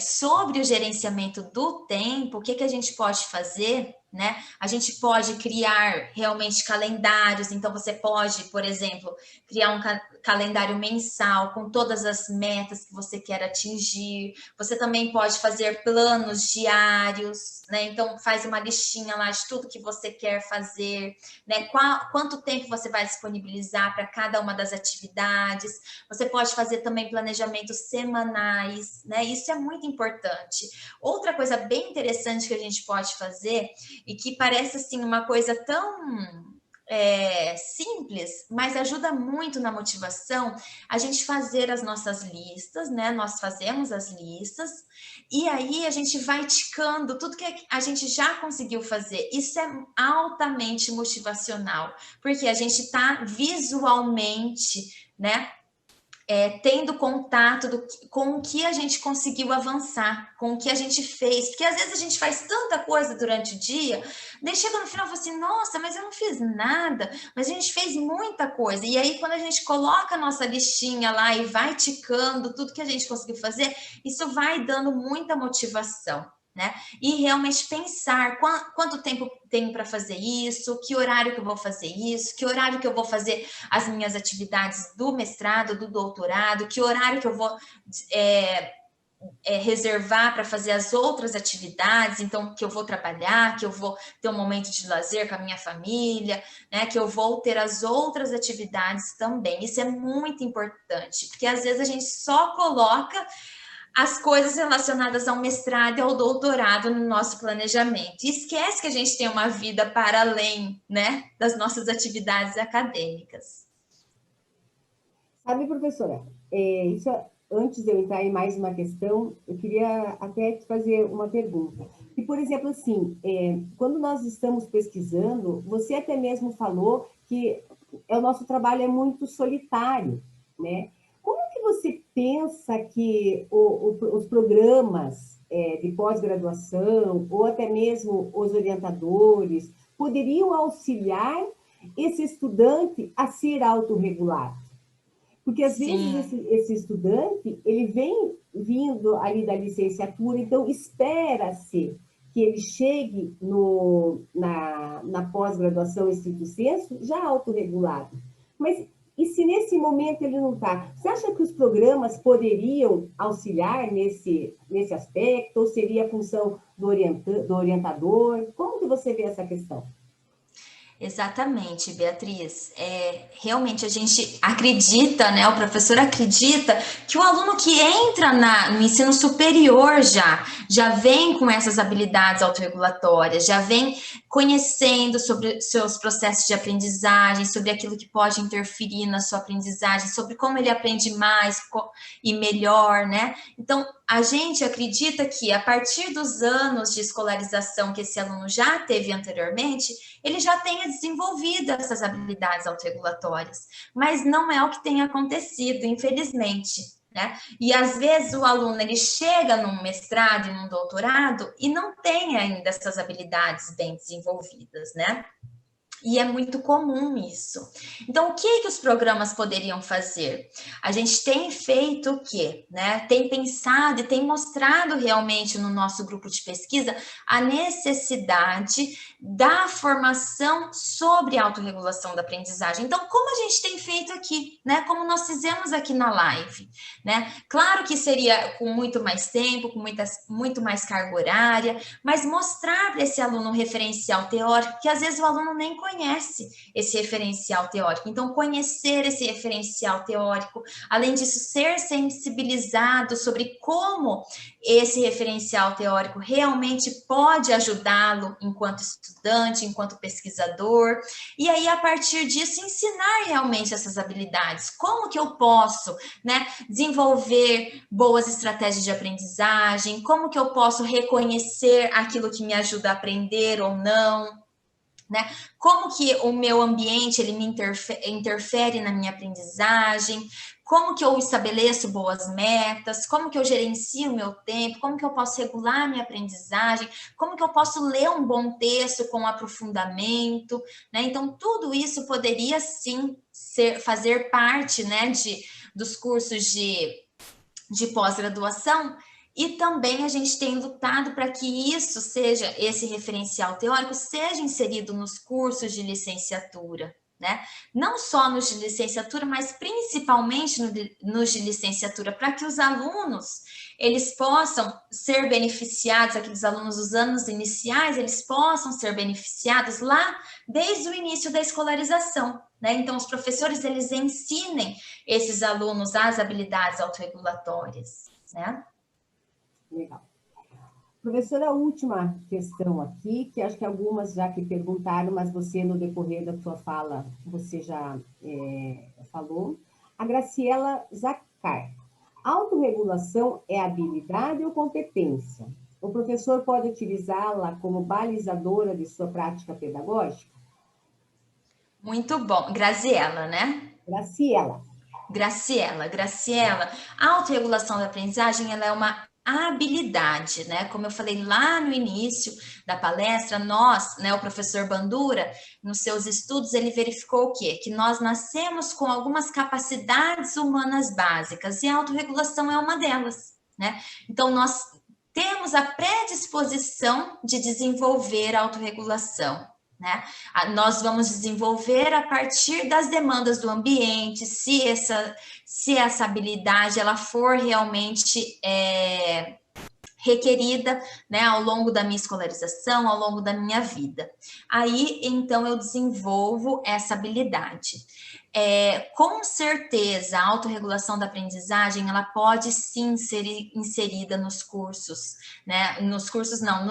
sobre o gerenciamento do tempo, o que que a gente pode fazer, né? A gente pode criar realmente calendários, então você pode, por exemplo, criar um calendário mensal com todas as metas que você quer atingir. Você também pode fazer planos diários, né? Então faz uma listinha lá de tudo que você quer fazer, né? Quanto tempo você vai disponibilizar para cada uma das atividades. Você pode fazer também planejamentos semanais, né? Isso é muito importante. Outra coisa bem interessante que a gente pode fazer e que parece assim uma coisa tão simples, mas ajuda muito na motivação, a gente fazer as nossas listas, né? Nós fazemos as listas e aí a gente vai ticando tudo que a gente já conseguiu fazer. Isso é altamente motivacional, porque a gente está visualmente, né? Tendo contato com o que a gente conseguiu avançar, com o que a gente fez, porque às vezes a gente faz tanta coisa durante o dia, daí chega no final e fala assim, nossa, mas eu não fiz nada, mas a gente fez muita coisa, e aí quando a gente coloca a nossa listinha lá e vai ticando tudo que a gente conseguiu fazer, isso vai dando muita motivação, né? E realmente pensar quanto tempo tenho para fazer isso, que horário que eu vou fazer isso, que horário que eu vou fazer as minhas atividades do mestrado, do doutorado, que horário que eu vou reservar para fazer as outras atividades, então que eu vou trabalhar, que eu vou ter um momento de lazer com a minha família, né? Que eu vou ter as outras atividades também. Isso é muito importante, porque às vezes a gente só coloca as coisas relacionadas ao mestrado e ao doutorado no nosso planejamento. E esquece que a gente tem uma vida para além, né, das nossas atividades acadêmicas. Sabe, professora, antes de eu entrar em mais uma questão, eu queria até te fazer uma pergunta. E, por exemplo, assim, quando nós estamos pesquisando, você até mesmo falou que o nosso trabalho é muito solitário, né? Como que você pensa que os programas de pós-graduação, ou até mesmo os orientadores, poderiam auxiliar esse estudante a ser autorregulado? Porque, às vezes, esse estudante, ele vem vindo ali da licenciatura, então espera-se que ele chegue na pós-graduação estricto sensu já autorregulado. Mas e se nesse momento ele não está? Você acha que os programas poderiam auxiliar nesse aspecto? Ou seria a função do orientador? Como que você vê essa questão? Exatamente, Beatriz. Realmente a gente acredita, né? O professor acredita que o aluno que entra no ensino superior já vem com essas habilidades autorregulatórias, já vem conhecendo sobre seus processos de aprendizagem, sobre aquilo que pode interferir na sua aprendizagem, sobre como ele aprende mais e melhor, né? Então, a gente acredita que a partir dos anos de escolarização que esse aluno já teve anteriormente, ele já tenha desenvolvido essas habilidades autorregulatórias, mas não é o que tem acontecido, infelizmente, né? E às vezes o aluno ele chega num mestrado e num doutorado e não tem ainda essas habilidades bem desenvolvidas, né? E é muito comum isso. Então, o que os programas poderiam fazer? A gente tem feito o quê? Né? Tem pensado e tem mostrado realmente no nosso grupo de pesquisa a necessidade da formação sobre autorregulação da aprendizagem. Então, como a gente tem feito aqui, né? Como nós fizemos aqui na live, né? Claro que seria com muito mais tempo, com muito mais carga horária, mas mostrar para esse aluno um referencial teórico que às vezes o aluno nem conhece esse referencial teórico. Então, conhecer esse referencial teórico, além disso, ser sensibilizado sobre como esse referencial teórico realmente pode ajudá-lo enquanto estudante, enquanto pesquisador, e aí, a partir disso, ensinar realmente essas habilidades. Como que eu posso, né, desenvolver boas estratégias de aprendizagem, como que eu posso reconhecer aquilo que me ajuda a aprender ou não, né? Como que o meu ambiente ele me interfere na minha aprendizagem, como que eu estabeleço boas metas, como que eu gerencio o meu tempo, como que eu posso regular a minha aprendizagem, como que eu posso ler um bom texto com aprofundamento, né? Então, tudo isso poderia sim fazer parte, né, dos cursos de pós-graduação, E também a gente tem lutado para que isso seja, esse referencial teórico, seja inserido nos cursos de licenciatura, né? Não só nos de licenciatura, mas principalmente nos de licenciatura, para que os alunos, eles possam ser beneficiados, aqueles alunos dos anos iniciais, eles possam ser beneficiados lá desde o início da escolarização, né? Então, os professores, eles ensinem esses alunos as habilidades autorregulatórias, né? Legal. Professora, a última questão aqui, que acho que algumas já que perguntaram, mas você, no decorrer da sua fala, você já falou. A Graciela Zacar. Autorregulação é habilidade ou competência? O professor pode utilizá-la como balizadora de sua prática pedagógica? Muito bom. Graziela, né? Graciela. Graciela, a autorregulação da aprendizagem, ela é uma habilidade, né? Como eu falei lá no início da palestra, nós, né, o professor Bandura, nos seus estudos, ele verificou o quê? Que nós nascemos com algumas capacidades humanas básicas e a autorregulação é uma delas, né? Então, nós temos a predisposição de desenvolver a autorregulação, né? Nós vamos desenvolver a partir das demandas do ambiente, se essa habilidade ela for realmente requerida, né, ao longo da minha escolarização, ao longo da minha vida. Aí, então, eu desenvolvo essa habilidade. Com certeza, a autorregulação da aprendizagem, ela pode sim ser inserida nos cursos, né? Nos cursos não,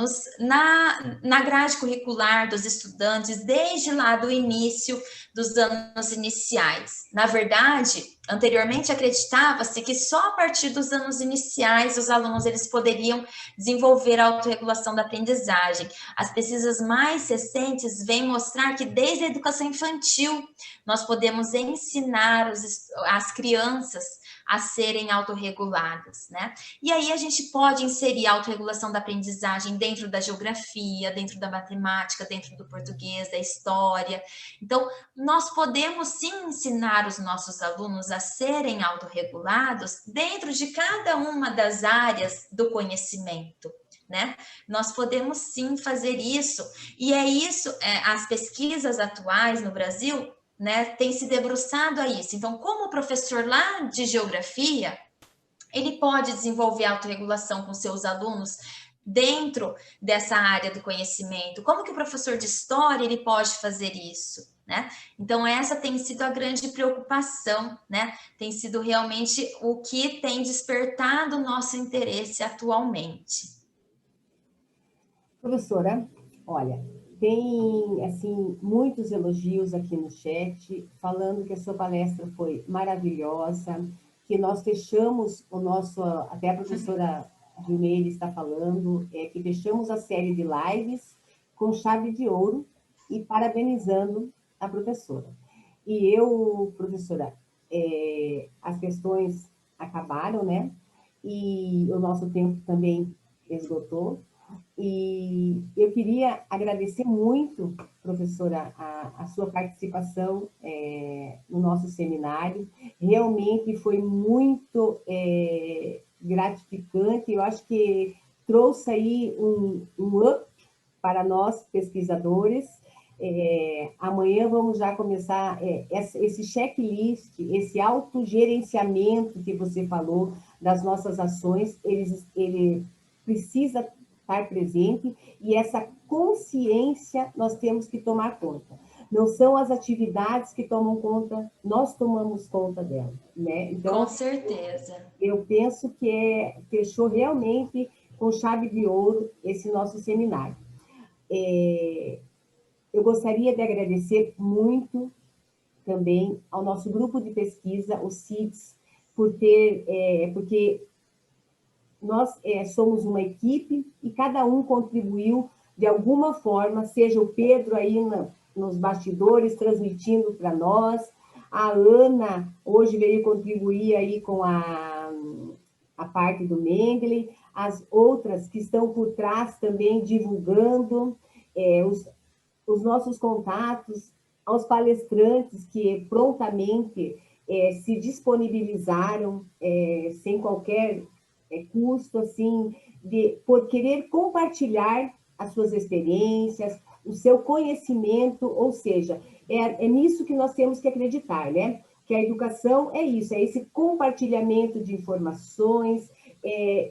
na grade curricular dos estudantes, desde lá do início dos anos iniciais. Na verdade, anteriormente acreditava-se que só a partir dos anos iniciais os alunos eles poderiam desenvolver a autorregulação da aprendizagem. As pesquisas mais recentes vêm mostrar que desde a educação infantil nós podemos ensinar as crianças a serem autorreguladas, né? E aí a gente pode inserir a autorregulação da aprendizagem dentro da geografia, dentro da matemática, dentro do português, da história. Então, nós podemos sim ensinar os nossos alunos a serem autorregulados dentro de cada uma das áreas do conhecimento, né? Nós podemos sim fazer isso, e é isso, as pesquisas atuais no Brasil, né, têm se debruçado a isso. Então, como o professor lá de geografia, ele pode desenvolver a autorregulação com seus alunos dentro dessa área do conhecimento, como que o professor de história ele pode fazer isso, né? Então, essa tem sido a grande preocupação, né? Tem sido realmente o que tem despertado o nosso interesse atualmente. Professora, olha, tem, assim, muitos elogios aqui no chat, falando que a sua palestra foi maravilhosa, que nós fechamos o nosso, até a professora Gilmeire está falando, que fechamos a série de lives com chave de ouro e parabenizando a professora. E eu, professora, as questões acabaram, né? E o nosso tempo também esgotou. E eu queria agradecer muito, professora, a sua participação no nosso seminário. Realmente foi muito gratificante. Eu acho que trouxe aí um up para nós, pesquisadores. Amanhã vamos já começar esse checklist, esse autogerenciamento que você falou das nossas ações, ele precisa estar presente, e essa consciência nós temos que tomar conta. Não são as atividades que tomam conta, nós tomamos conta delas, né? Então, com certeza. Eu penso que fechou realmente com chave de ouro esse nosso seminário. Eu gostaria de agradecer muito também ao nosso grupo de pesquisa, o CIDS, porque nós somos uma equipe e cada um contribuiu de alguma forma, seja o Pedro aí nos bastidores transmitindo para nós, a Ana hoje veio contribuir aí com a parte do Mendeley, as outras que estão por trás também divulgando os nossos contatos, aos palestrantes que prontamente se disponibilizaram sem qualquer custo, assim, por querer compartilhar as suas experiências, o seu conhecimento, ou seja, é nisso que nós temos que acreditar, né? Que a educação é isso, é esse compartilhamento de informações,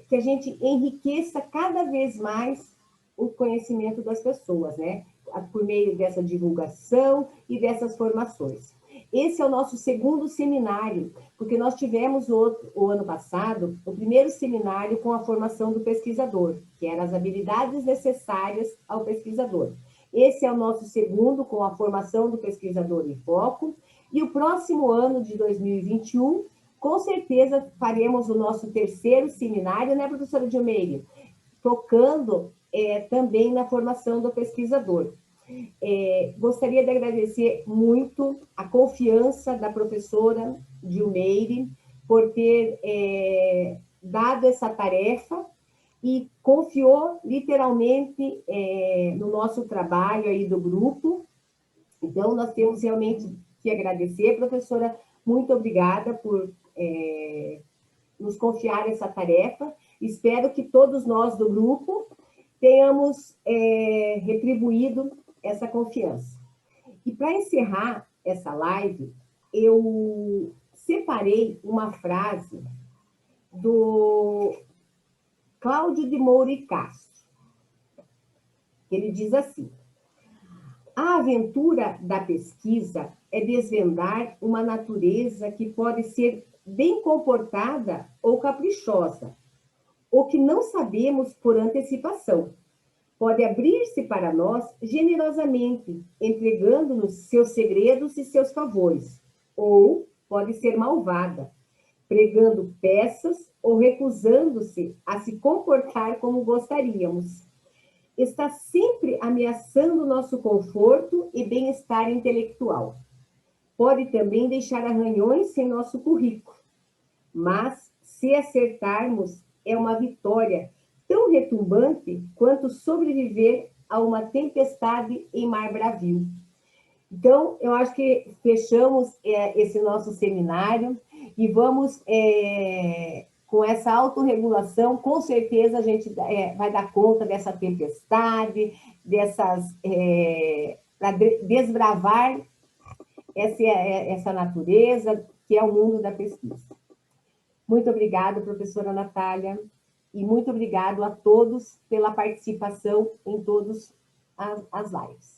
que a gente enriqueça cada vez mais o conhecimento das pessoas, né? Por meio dessa divulgação e dessas formações. Esse é o nosso segundo seminário, porque nós tivemos o ano passado o primeiro seminário com a formação do pesquisador, que eram as habilidades necessárias ao pesquisador. Esse é o nosso segundo, com a formação do pesquisador em foco, e o próximo ano de 2021, com certeza faremos o nosso terceiro seminário, né, professora Dilmeire? Focando também na formação do pesquisador. Gostaria de agradecer muito a confiança da professora Dilmeire por ter dado essa tarefa e confiou literalmente no nosso trabalho aí do grupo. Então, nós temos realmente que agradecer, professora, muito obrigada por nos confiar essa tarefa. Espero que todos nós do grupo tenhamos retribuído essa confiança. E para encerrar essa live, eu separei uma frase do Cláudio de Moura e Castro. Ele diz assim: a aventura da pesquisa é desvendar uma natureza que pode ser bem comportada ou caprichosa, ou que não sabemos por antecipação. Pode abrir-se para nós generosamente, entregando-nos seus segredos e seus favores, ou pode ser malvada, pregando peças ou recusando-se a se comportar como gostaríamos. Está sempre ameaçando nosso conforto e bem-estar intelectual. Pode também deixar arranhões em nosso currículo, mas, se acertarmos, é uma vitória tão retumbante quanto sobreviver a uma tempestade em mar bravio. Então, eu acho que fechamos esse nosso seminário e vamos, com essa autorregulação, com certeza a gente vai dar conta dessa tempestade, para desbravar essa natureza que é o mundo da pesquisa. Muito obrigada, professora Natália, e muito obrigado a todos pela participação em todas as lives.